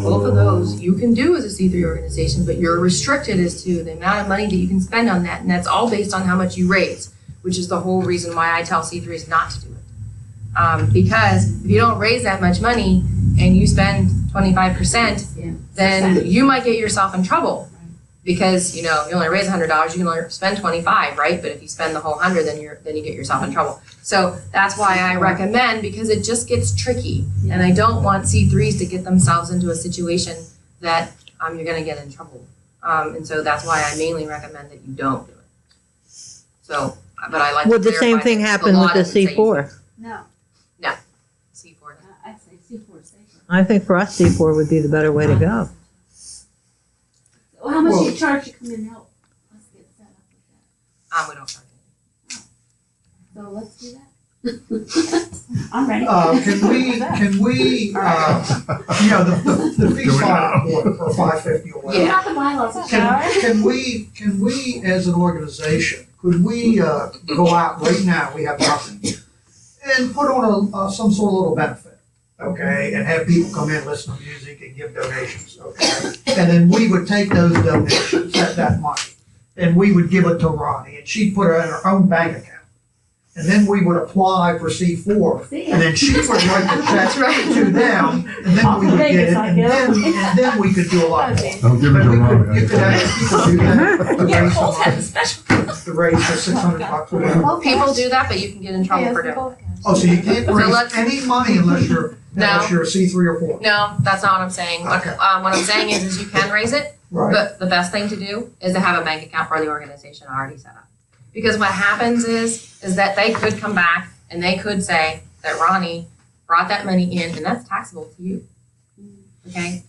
Both of those you can do as a C3 organization, but you're restricted as to the amount of money that you can spend on that, and that's all based on how much you raise, which is the whole reason why I tell C3s not to do it. Because if you don't raise that much money and you spend 25%, then you might get yourself in trouble. Because you only raise $100, you can only spend 25, right? But if you spend the whole 100, then you get yourself in trouble. So that's why I recommend, because it just gets tricky, and I don't want C3s to get themselves into a situation that you're going to get in trouble. And so that's why I mainly recommend that you don't do it. So, but I like. Would to the same clarify thing that happen law with the doesn't say you C4? No, can. C4. I'd say C4 is safer. I think for us, C4 would be the better way to go. Well, how much Well- do you charge to come in and help? Let's get set up with We don't charge anything. that. So let's do that. I'm ready. Can we, the fee Do it slide now. for 550 or whatever. Yeah. Not the bylaws. Can we, as an organization, could we go out right now, we have nothing, and put on some sort of little benefit, okay? And have people come in, listen to music and give donations, okay? And then we would take those donations, that money, and we would give it to Ronnie, and she'd put it in her own bank account. And then we would apply for C4, and then she would write the check to them, and then we would get it, and then we could do a lot more. Don't give it to Ronnie. You could have people do that to raise the $600 or whatever. People do that, but you can get in trouble for doing it. Oh, so you can't raise let's- any money unless you're a C3 or 4. No, that's not what I'm saying. Okay. What I'm saying is you can raise it, Right. but the best thing to do is to have a bank account for the organization already set up. Because what happens is that they could come back and they could say that Ronnie brought that money in, and that's taxable to you. Okay,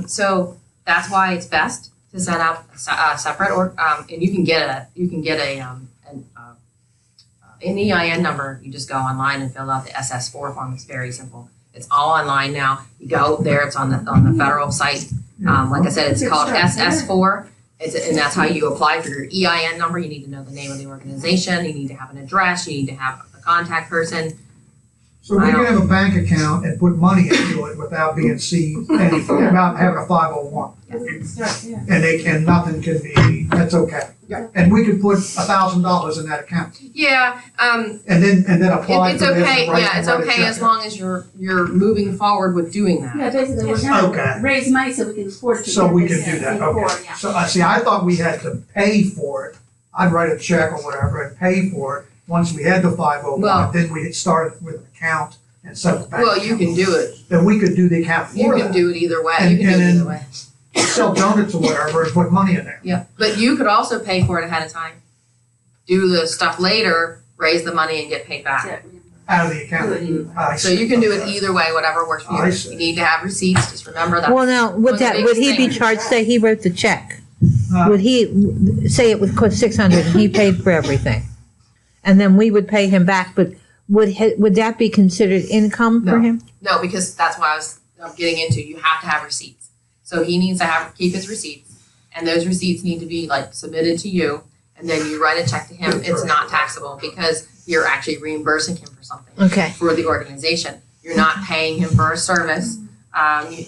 so that's why it's best to set up a separate and you can get an EIN number. You just go online and fill out the SS4 form. It's very simple. It's all online now. You go there. It's on the federal site. Like I said, it's called SS4. And that's how you apply for your EIN number. You need to know the name of the organization. You need to have an address. You need to have a contact person. So we can have a bank account and put money into it without being seen, anything, without having a 501. And nothing can be, that's okay. And we could put $1,000 in that account. Yeah, And then apply it's for this. okay. and write Yeah, it's and write a okay check. as long as you're moving forward with doing that. Yeah, basically, we're Okay. gonna raise money so we can afford to. So get we this can do that, C4, okay. yeah. So I thought we had to pay for it. I'd write a check or whatever and pay for it. once we had the 501, Well- then we started with an account and set up a bank Well, you can do it. then we could do the account You for can that. do it either way. And- You can do it and either way. Sell donuts or whatever and put money in there. Yeah, but you could also pay for it ahead of time. Do the stuff later, raise the money and get paid back. Out of the account. I So see. you can do it Okay. either way, whatever works for I you. see. You need to have receipts, just remember that. Well, now, One would of the that, would he biggest be things- charged, say he wrote the check? Uh, Would he, say it would cost 600 and he paid for everything? And then we would pay him back, but would that be considered income for No. him? No, because that's what I'm getting into. You have to have receipts. So he needs to keep his receipts, and those receipts need to be like submitted to you, and then you write a check to him. It's not taxable because you're actually reimbursing him for something. Okay. For the organization. You're not paying him for a service.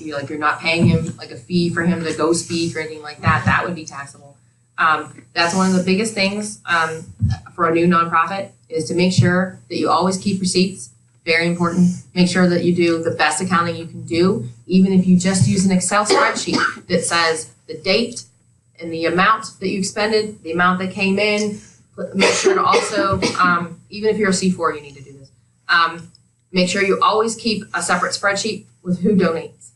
You're not paying him like a fee for him to go speak or anything like that. That would be taxable. That's one of the biggest things for a new nonprofit is to make sure that you always keep receipts. Very important. Make sure that you do the best accounting you can do, even if you just use an Excel spreadsheet that says the date and the amount that you expended, the amount that came in. Make sure to also, even if you're a C4, you need to do this. Make sure you always keep a separate spreadsheet with who donates,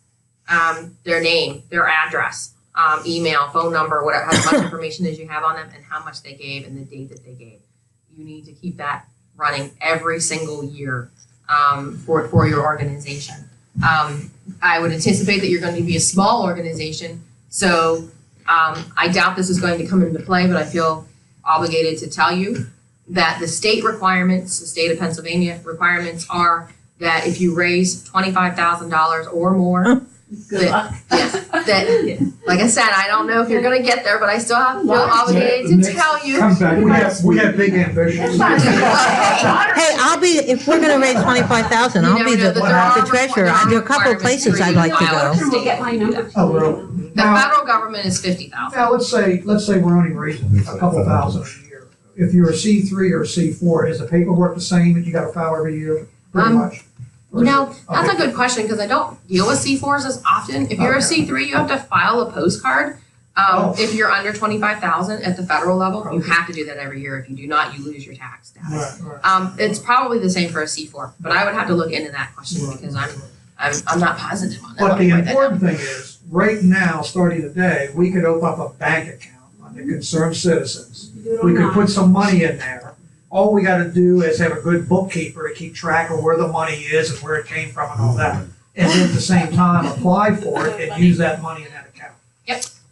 their name, their address, email, phone number, whatever, as much information as you have on them and how much they gave and the date that they gave. You need to keep that running every single year for your organization. I would anticipate that you're going to be a small organization, so I doubt this is going to come into play, but I feel obligated to tell you that the state requirements, the state of Pennsylvania requirements are that if you raise $25,000 or more, that, like I said, I don't know if you're gonna get there, but I still feel obligated to tell you. Come back. We have big ambitions. Hey, I'll be, if we're gonna raise 25,000, You I'll never be know the that there are treasurer. There are a couple of requirements places for I'd you like to file with go. the We'll get my number. Oh, really? The Now, federal government is 50,000. now let's say we're only raising a couple thousand a year. If you're a C3 or a C4, is the paperwork the same that you gotta file every year, pretty much? Or is it- That's a okay. good question because I don't deal with C4s as often. If you're a Okay. C3, you have to file a postcard. Oh. If you're under 25,000 at the federal level, you Okay. have to do that every year. If you do not, you lose your tax status. Right. It's probably the same for a C4, but I would have to look into that question because I'm not positive on that. But Let me the write that down. important thing is, right now, starting today, we could open up a bank account under concerned citizens. We could put some money in there. All we gotta do is have a good bookkeeper to keep track of where the money is and where it came from and all that. And then at the same time, apply for it and use that money in that account.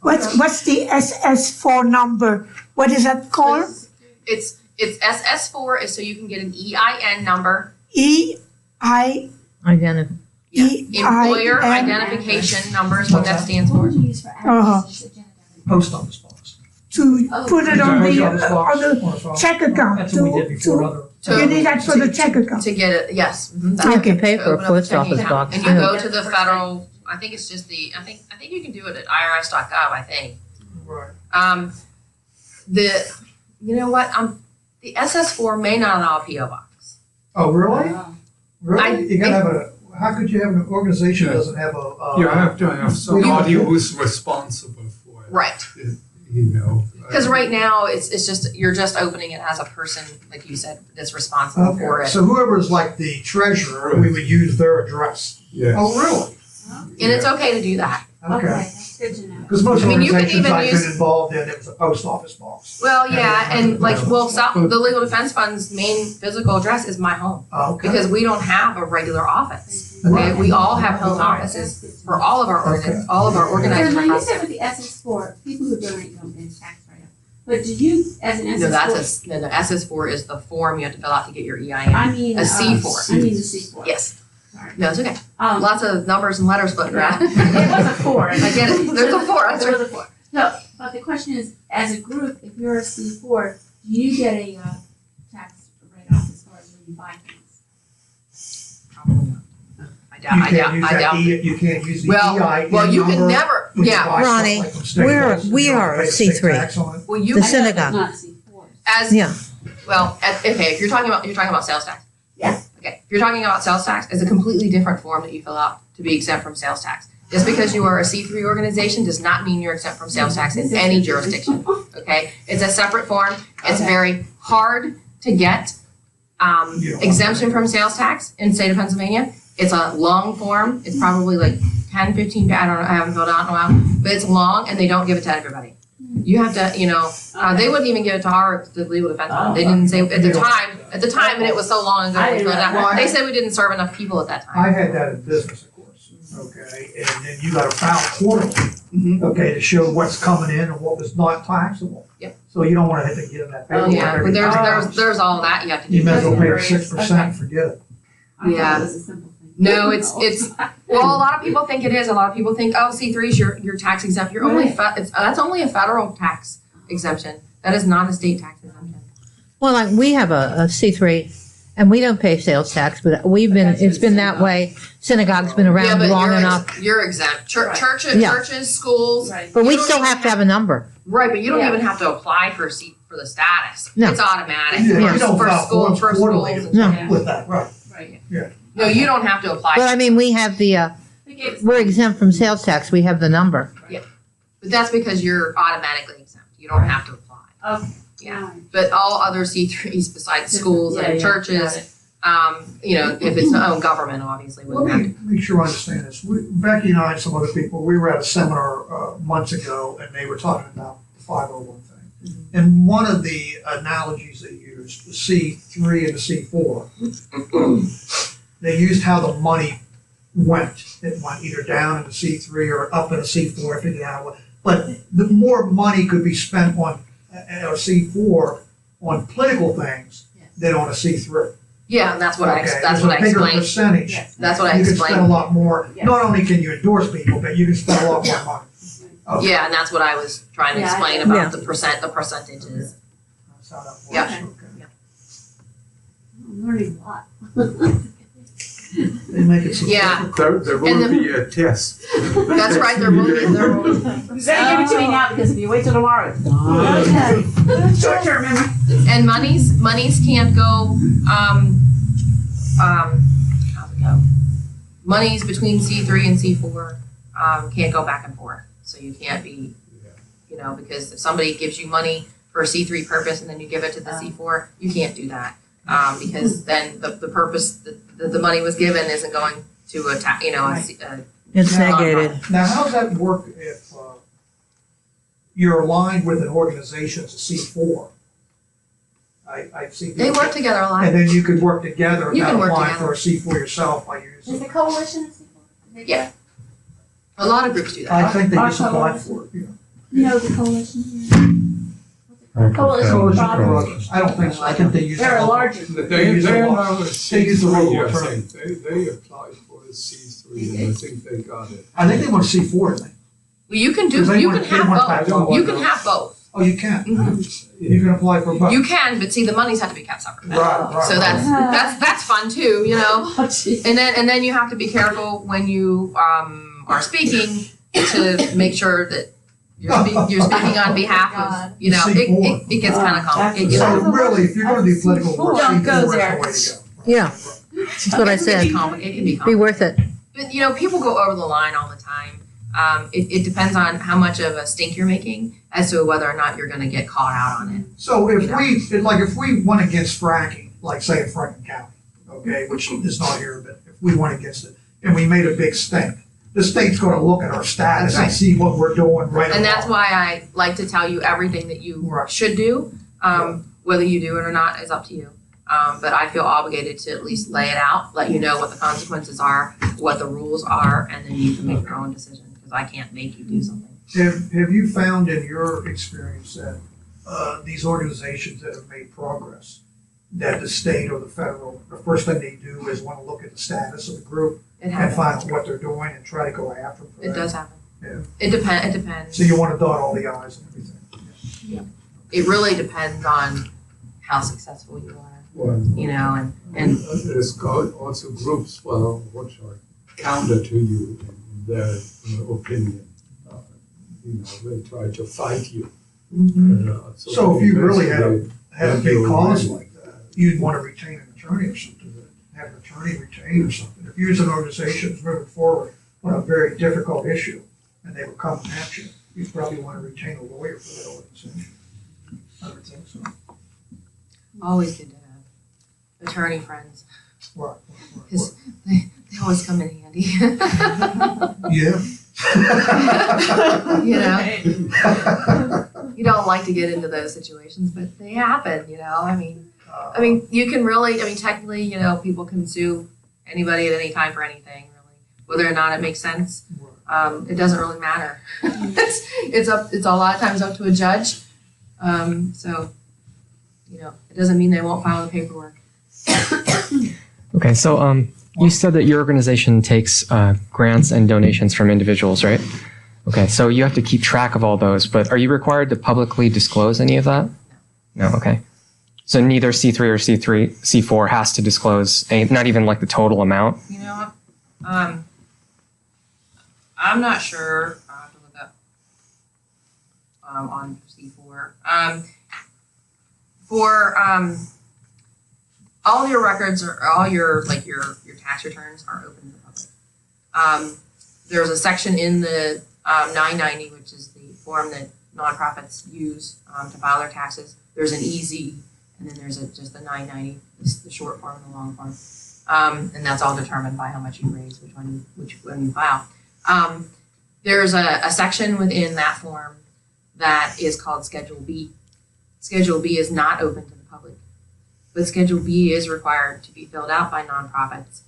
What's the SS4 number? What is that called? It's SS4 is so you can get an EIN number. EI. Identify. Employer EIN. identification number is what that stands What for. would you use for Uh-huh. addresses? Post office box. To put it on Post the office box. check account. That's what we did before other. You need that for the check account. To get it, yes. That's You it. can pay To for a open up post checking office account. box, And you too. go to the federal, I think it's just I think you can do it at irs.gov, I think. Right. You know what, the SS4 may not allow a PO box. Oh, really? Oh. Really? You gotta have how could you have an organization that doesn't have a? You have to have somebody who's responsible for it. Right. You know. Because right now, it's just, you're just opening it as a person, like you said, that's responsible for Okay, it. so whoever's like the treasurer, we would use their address. Yeah. Oh, really? And it's okay to do that. Okay, Okay. that's good to know. Because most I mean, you can organizations even I've use- been involved in, it was a post office box. Well, yeah, and like, the Legal Defense Fund's main physical address is my home. Okay. Because we don't have a regular office. Right. Okay, we all have home offices for all of our organizers And like you across. said with the SS4, people who donate don't get a tax write-off. But do you, as an No, SS4? the SS4 is the form you have to fill out to get your EIN. I mean, a C4. I mean the C4. Yes. Sorry. No, it's okay. Um, Lots of numbers and letters floating around. It was a 4. I get it. There's a 4. That's There right. was a 4. No, but the question is, as a group, if you're a C4, do you get a tax write-off as far as when you buy things? Probably not. I doubt. You can't use the Well, EIN well, you can number never, when you yeah, buy stuff Ronnie, like from state we're- places, we you don't are pay the state C3. tax on it. well, you, The I know there's synagogue. not C4s. as, Yeah. well, okay, if you're talking about sales tax. Yeah. Okay, if you're talking about sales tax, it's a completely different form that you fill out to be exempt from sales tax. Just because you are a C3 organization does not mean you're exempt from sales tax in any jurisdiction, okay? It's a separate form. It's Okay. very hard to get. exemption from sales tax in the state of Pennsylvania. It's a long form. It's probably like 10, 15, I don't know, I haven't filled it out in a while, but it's long and they don't give it to everybody. You have to, they wouldn't even give it to our the legal defense fund. They didn't say at the time, and it was so long ago. They said we didn't serve enough people at that time. I had that in business, of course, okay, and then you gotta file quarterly, okay, to show what's coming in and what was not taxable. Yep. So you don't wanna have to get in that paperwork Yeah, every but time. there's all that you have to do. You might as well pay 6% and forget it. Yeah. It was a simple thing. No, it's well, a lot of people think it is. A lot of people think, oh, C3 is your tax exempt. You're only that's only a federal tax exemption. That is not a state tax exemption. Well, like we have a C3 and we don't pay sales tax, but it's been that way. Synagogue's been around but long enough. You're exempt. Churches, Yeah. churches, schools. Right. But we You don't still even have to have a number. Right, but you don't Yeah. even have to apply for the status. No. It's automatic. Yeah, you don't For file school, forms for quarterly schools. No. with that, right. Right. No, you don't have to apply. But I mean, we have we're exempt from sales tax. We have the number. But that's because you're automatically exempt. You don't have to apply. Okay. Yeah. But all other C3s besides schools Yeah, and yeah, churches, if it's government, obviously Let wouldn't have to. me make sure I understand this. Becky and I and some other people, we were at a seminar months ago and they were talking about the 501 thing. Mm-hmm. And one of the analogies they used, the C3 and the C4, they used how the money went. It went either down in the C3 or up in a C4, I figured out. But the more money could be spent on a C4 on political things than on a C3. Yeah, and that's what I Okay, that's there's what I a bigger explained. percentage. Yes. That's what I You can spend a explained. lot more. Yes. Not only can you endorse people, but you can spend a lot more money. Okay. Yeah, and that's what I was trying to Yeah, explain I- about Yeah. the percentages. That's how that works. Yeah. Okay. I'm learning a lot. They make it so Yeah. difficult. There And will the- be a test. That's right. There will be. You better give it to me now because if you wait till tomorrow, it's gone. Okay. Short term memory. And monies can't go. How's it go? Monies between C3 and C4 can't go back and forth. So you can't be, because if somebody gives you money for a C3 purpose and then you give it to the C4, you can't do that. Because then the purpose that the money was given isn't going to It's Now- negated. Now, how does that work if you're aligned with an organization that's a C4? I see. They work together a lot. And then you could work together You without can work applying together. for a C4 yourself by Is using. the coalition a C4? Yeah. A lot of groups do that. I think they Our just applied coalition. for it, yeah. You know the coalition here? Coalition Coalition for for Progress. Progress. I don't think so. I think they use. They're a larger. They use a are lot- now a they use a local C3, I term. think. They applied for a C3 and I think they got it. I think they want a C4, I think. Well, you can Because they you want- can they have want both. tax on You both. can have both. Oh, you can. Mhm. You can apply for both. You can, but see, the monies have to be kept separate. Right. So that's fun too, Oh, geez. And then you have to be careful when you are speaking to make sure that you're speaking on behalf of it gets kind of complicated. So really, if you're going to do political work, Don't C4 go is the there. way to go. Yeah, that's what I It said. can be Be complicated. worth it. But people go over the line all the time. It depends on how much of a stink you're making as to whether or not you're going to get caught out on it. So if we went against fracking, like say in Franklin County, okay, which is not here, but if we went against it and we made a big stink, the state's going to look at our status That's right. and see what we're doing right. And that's along. why I like to tell you everything that you Right. should do. Whether you do it or not is up to you. But I feel obligated to at least lay it out, let you know what the consequences are, what the rules are, and then you can make your own decision because I can't make you do something. Have you found in your experience that these organizations that have made progress, that the state or the federal, the first thing they do is want to look at the status of the group It and happens. find out what they're doing and try to go after them for It that? does happen. Yeah. It depends. So you want to dot all the i's and everything. It really depends on how successful you are, Well, and there's also groups, which are counter to you in their opinion. They try to fight you. So if you really basically- Had a big cause like that, you'd want to retain an attorney or something, have an attorney retained or something. If you was an organization that's moving forward on a very difficult issue and they were coming at you, you'd probably want to retain a lawyer for that organization. I would think so. always good to have. attorney friends. Right. Because they always come in handy. Yeah. You know, you don't like to get into those situations, but they happen. You know, I mean, you can really, technically, you know, people can sue anybody at any time for anything, really, whether or not it makes sense. It doesn't really matter. It's a lot of times up to a judge. So, you know, it doesn't mean they won't file the paperwork. Okay, so you said that your organization takes grants and donations from individuals, right? Okay, so you have to keep track of all those, but are you required to publicly disclose any of that? No, okay. So neither C3 or C4 has to disclose, not even like the total amount? You know, I'm not sure. I'll have to look up on C4. All your records or all your tax returns are open to the public. There's a section in the 990, which is the form that nonprofits use to file their taxes. There's an EZ, and then there's just the 990, the short form and the long form, and that's all determined by how much you raise, which one you file. There's a section within that form that is called Schedule B. Schedule B is not open to the public, but Schedule B is required to be filled out by nonprofits,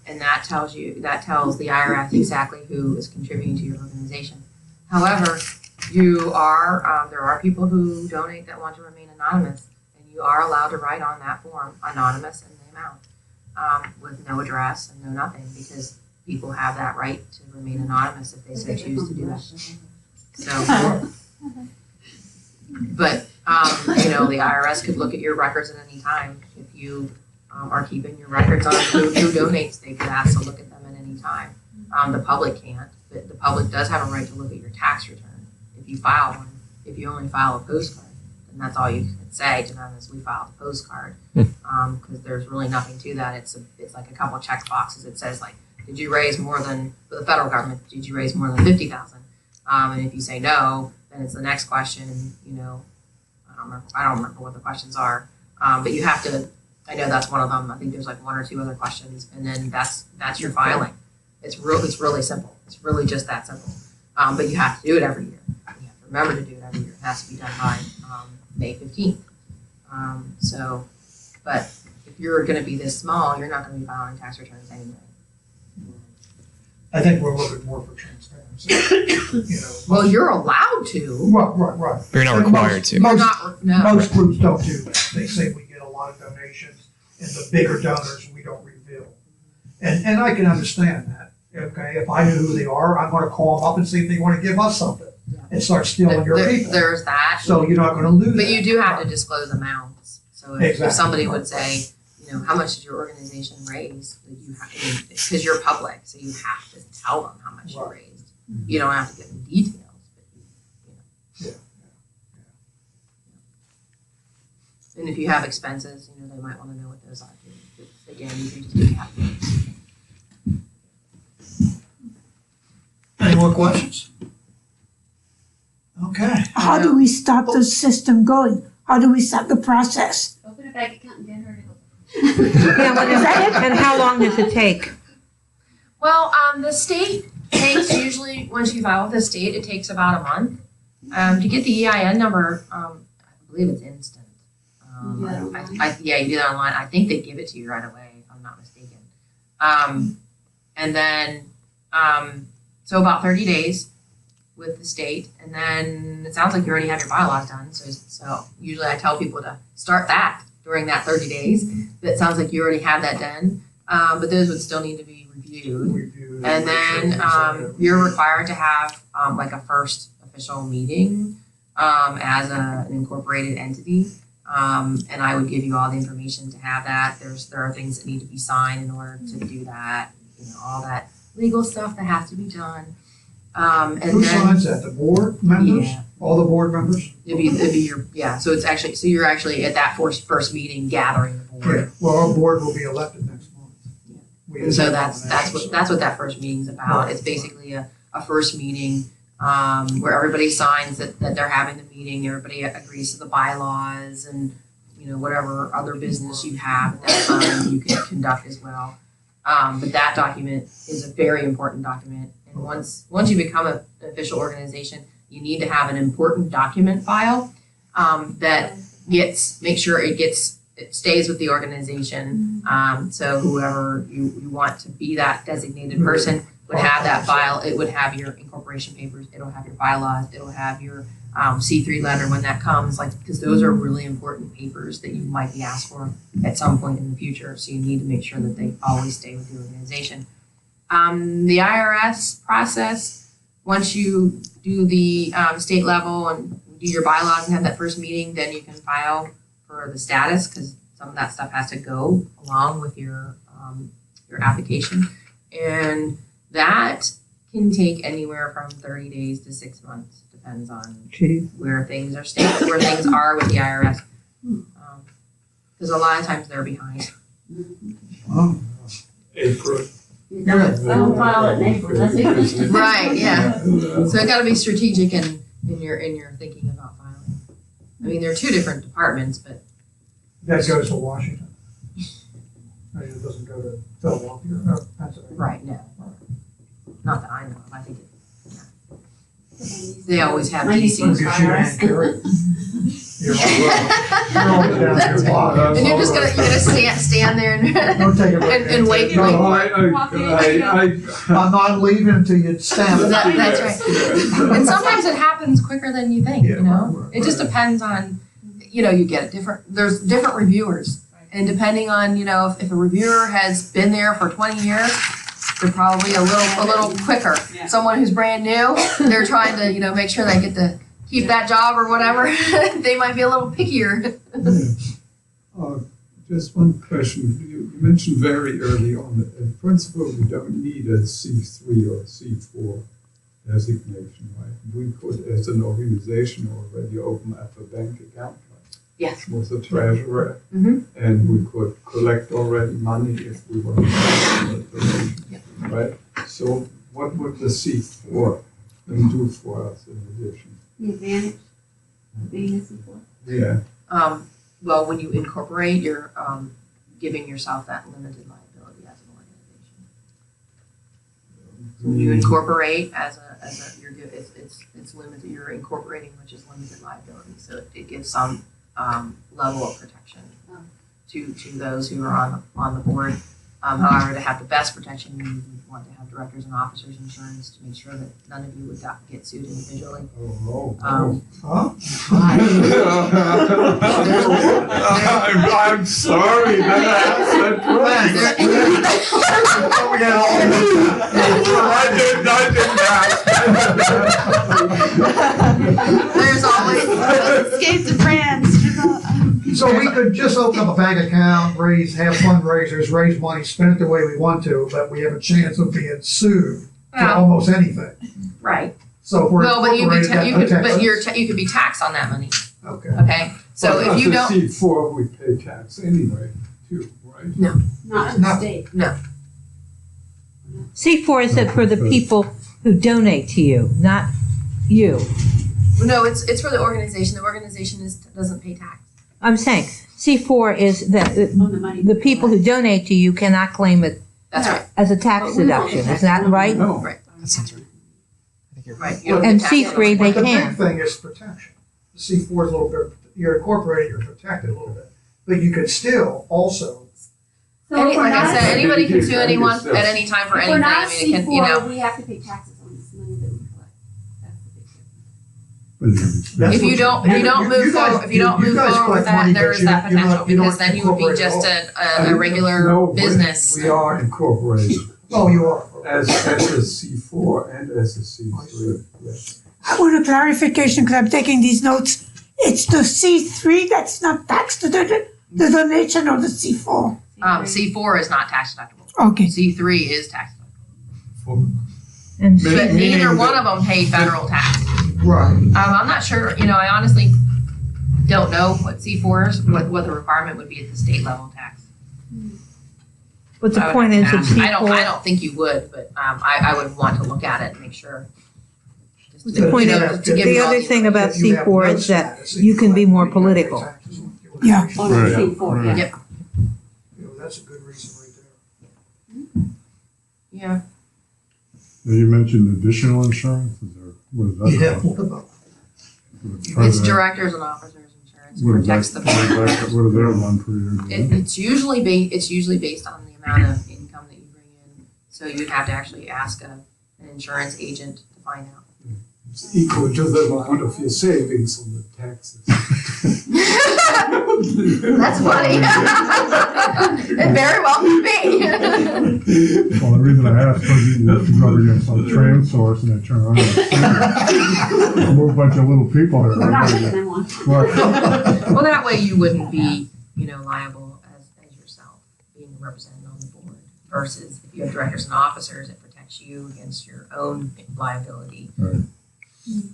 and that tells the IRS exactly who is contributing to your organization. However, there are people who donate that want to remain anonymous, and you are allowed to write on that form anonymous and the amount with no address and no nothing, because people have that right to remain anonymous if they so choose to do that. So, but you know, the IRS could look at your records at any time. If you are keeping your records on who donates, they could ask to look at them at any time. The public can't, but the public does have a right to look at your tax return if you file one. If you only file a postcard, then that's all you can say to them is we filed a postcard, because there's really nothing to that. It's like a couple check boxes. It says like, did you raise more than, for the federal government, did you raise more than 50,000? And if you say no, then it's the next question, and you know, I don't remember what the questions are, but you have to. I know that's one of them. I think there's like one or two other questions, and then that's your filing. It's really simple. It's really just that simple. But you have to do it every year. You have to remember to do it every year. It has to be done by May 15th. But if you're going to be this small, you're not going to be filing tax returns anyway. I think we're looking more for transparency. You know, Well, you're allowed to. right. But you're not And required to. Most groups don't do that. They say we get a lot of donations, and the bigger donors we don't reveal. And I can understand that. Okay, if I knew who they are, I'm going to call them up and see if they want to give us something and start stealing your people. There's that. So you're not going to lose. But you do have to disclose amounts. So if somebody would say, you know, how much did your organization raise? Because you're public, so you have to tell them how much you raised. You don't have to give them details, but you know. Yeah. And if you have expenses, you know, they might want to know what those are too. But again, you can just do calculations. Any more questions? Okay. How do we start the system going? How do we start the process? Open a bank account and get her to go. Yeah, well, is that it? And how long does it take? Well, the state takes usually, once you file with the state, it takes about a month. To get the EIN number, I believe it's instant. You do that online. I think they give it to you right away, if I'm not mistaken. And then, so about 30 days with the state, and then it sounds like you already have your bylaws done. So usually I tell people to start that during that 30 days. It sounds like you already have that done, but those would still need to be reviewed. And then you're required to have like a first official meeting as an incorporated entity. And I would give you all the information to have that. There are things that need to be signed in order to do that. You know, all that legal stuff that has to be done. And who signs that? The board members? Yeah. All the board members? It'd be your So you're actually at that first meeting gathering the board. Yeah. Well, our board will be elected next month. Yeah. And so that's what that first meeting's about. Right. It's basically a first meeting where everybody signs that they're having the meeting. Everybody agrees to the bylaws, and whatever other business you have at that time, you can conduct as well. But that document is a very important document. And once you become an official organization, you need to have an important document file that make sure it stays with the organization. So whoever you want to be that designated person would have that file. It would have your incorporation papers. It'll have your bylaws. It'll have your C3 letter when that comes, because those are really important papers that you might be asked for at some point in the future. So you need to make sure that they always stay with the organization. The IRS process, once you do the state level and do your bylaws and have that first meeting, then you can file for the status, because some of that stuff has to go along with your application. And that can take anywhere from 30 days to 6 months. Depends on where things are with the IRS. Because a lot of times they're behind. April. Don't file it in April, that's it. Right, yeah. So it got to be strategic in your thinking about filing. I mean, there are two different departments, but That goes to Washington. I mean, it doesn't go to Philadelphia or Pennsylvania. right, no. Not that I know of. I think they always have Look DCs. at you, Aunt Carrie. You're always down That's here. right. And you're gonna stand there Don't take it. and wait. No, I'm not leaving until you stamp it. That's right. And sometimes it happens quicker than you think, Yeah, right. It just depends on, you get there's different reviewers. And depending on, if a reviewer has been there for 20 years, they're probably a little quicker. Yeah. Someone who's brand new, they're trying to, make sure they get to keep that job or whatever. They might be a little pickier. Just one question. You mentioned very early on that in principle we don't need a C3 or C4 designation, right? We could, as an organization, already open up a bank account. Yes. With a treasurer, Mhm. and we could collect already money if we want to, right? So what would the C4 then do for us in addition? The advantage of being a C4. Yeah. Well, when you incorporate, you're giving yourself that limited liability as an organization. When you incorporate it's limited. You're incorporating, which is limited liability. So it gives some level of protection to those who are on the board. However, to have the best protection, you would want to have directors and officers insurance to make sure that none of you would get sued individually. I'm sorry that I asked that question. There's always Escape to France. So we could just open up a bank account, have fundraisers, raise money, spend it the way we want to, but we have a chance of being sued for almost anything. right. So if we're Well, but you incorporated, that protects us. you could be taxed on that money. Okay. Okay. So if you don't. C4, we pay tax anyway, too, right? Not in the No. state. C4 is that for the people who donate to you, not you. No, it's for the organization. The organization doesn't pay tax. I'm saying C4 is that On the money. the people who donate to you cannot claim it That's right. as a tax deduction. Is that right? No. Right. That sounds right. I think you're Right. You don't And get taxed on C3 it. they But the can. big thing is protection. The C4 is a little bit, you're incorporated, you're protected a little bit. But you could still also, So if we're Like I not, said, anybody can sue You anyone can at any time for if anything. we're not I mean, it can, C4, we have to pay taxes on this money that we collect. That's the big difference. that's If what you don't move forward with that, there is that potential, because then you would be just a regular No, business. we are incorporated Oh, you are. as a C4 and as a C3, yes. I want a clarification because I'm taking these notes. It's the C3 that's not tax deducted, the donation, or the C4? C4 is not tax deductible. Okay. C3 is tax deductible. And But Meaning neither one that- of them pay federal tax. Right. I'm not sure, I honestly don't know what C4 is, what the requirement would be at the state level tax. but the I would point is have that to ask. I C4, don't think you would, but I would want to look at it and make sure. Just the point to is, give the you all other thing about If you have C4 no is that status, you can be more you don't pay political. taxes on your Yeah. On a Right. C4, yeah. Yep. That's a good reason right there. Yeah. Now, you mentioned additional insurance, is there, what is that Yeah, about? what about? For the It's president? directors and officers insurance. What is Protects that, the board. what does that run for you? It's usually based on the amount of income that you bring in. So you'd have to actually ask an insurance agent to find out. It's equal to the amount of your savings on the taxes. That's funny. It very well could be. Well, the reason I asked was you remember you have some train source and they turn around and move a bunch of little people here. We're not making them one. Right. Well, that way you wouldn't be, liable as yourself being represented on the board versus if you have directors and officers, it protects you against your own liability.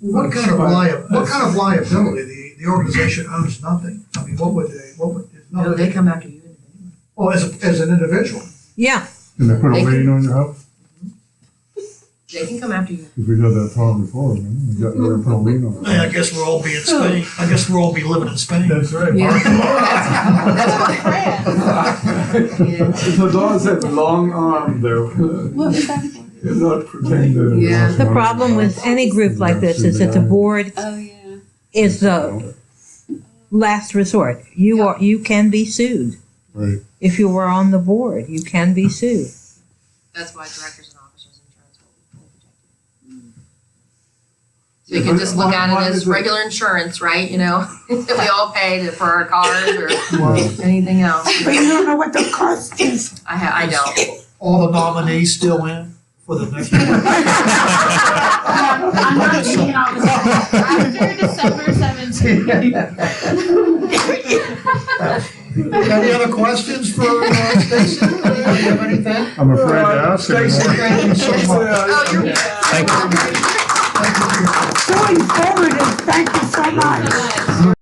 What kind of liability? The organization owns nothing. I mean, what would it's No, not- they come after you individually. Oh, as an individual. Yeah. Can they put a lien on your house? They can come after you. Because we had that problem before, man. We got, we're gonna put a lien on Hey, I it. guess we'll all be in Spain. I guess we'll all be living in Spain. That's right. Yeah. The dogs have long arms, though. What was that? You're not protected. Yeah. The problem with any group like this is that the board Oh, yeah. is the last resort. You can be sued. Right. If you were on the board, you can be sued. That's why directors and officers insurance will protect you. So you can just look at it as regular insurance, right? That we all pay for our cars or anything else. But you don't know what the cost is. I don't. All the nominees still in for the next one. I'm not taking all this. After December 17th. Any other questions for Stacey? Do you have anything? I'm afraid to ask Stacey, anymore. thank you so much. Oh, you're Thank you. So informative, thank you so much.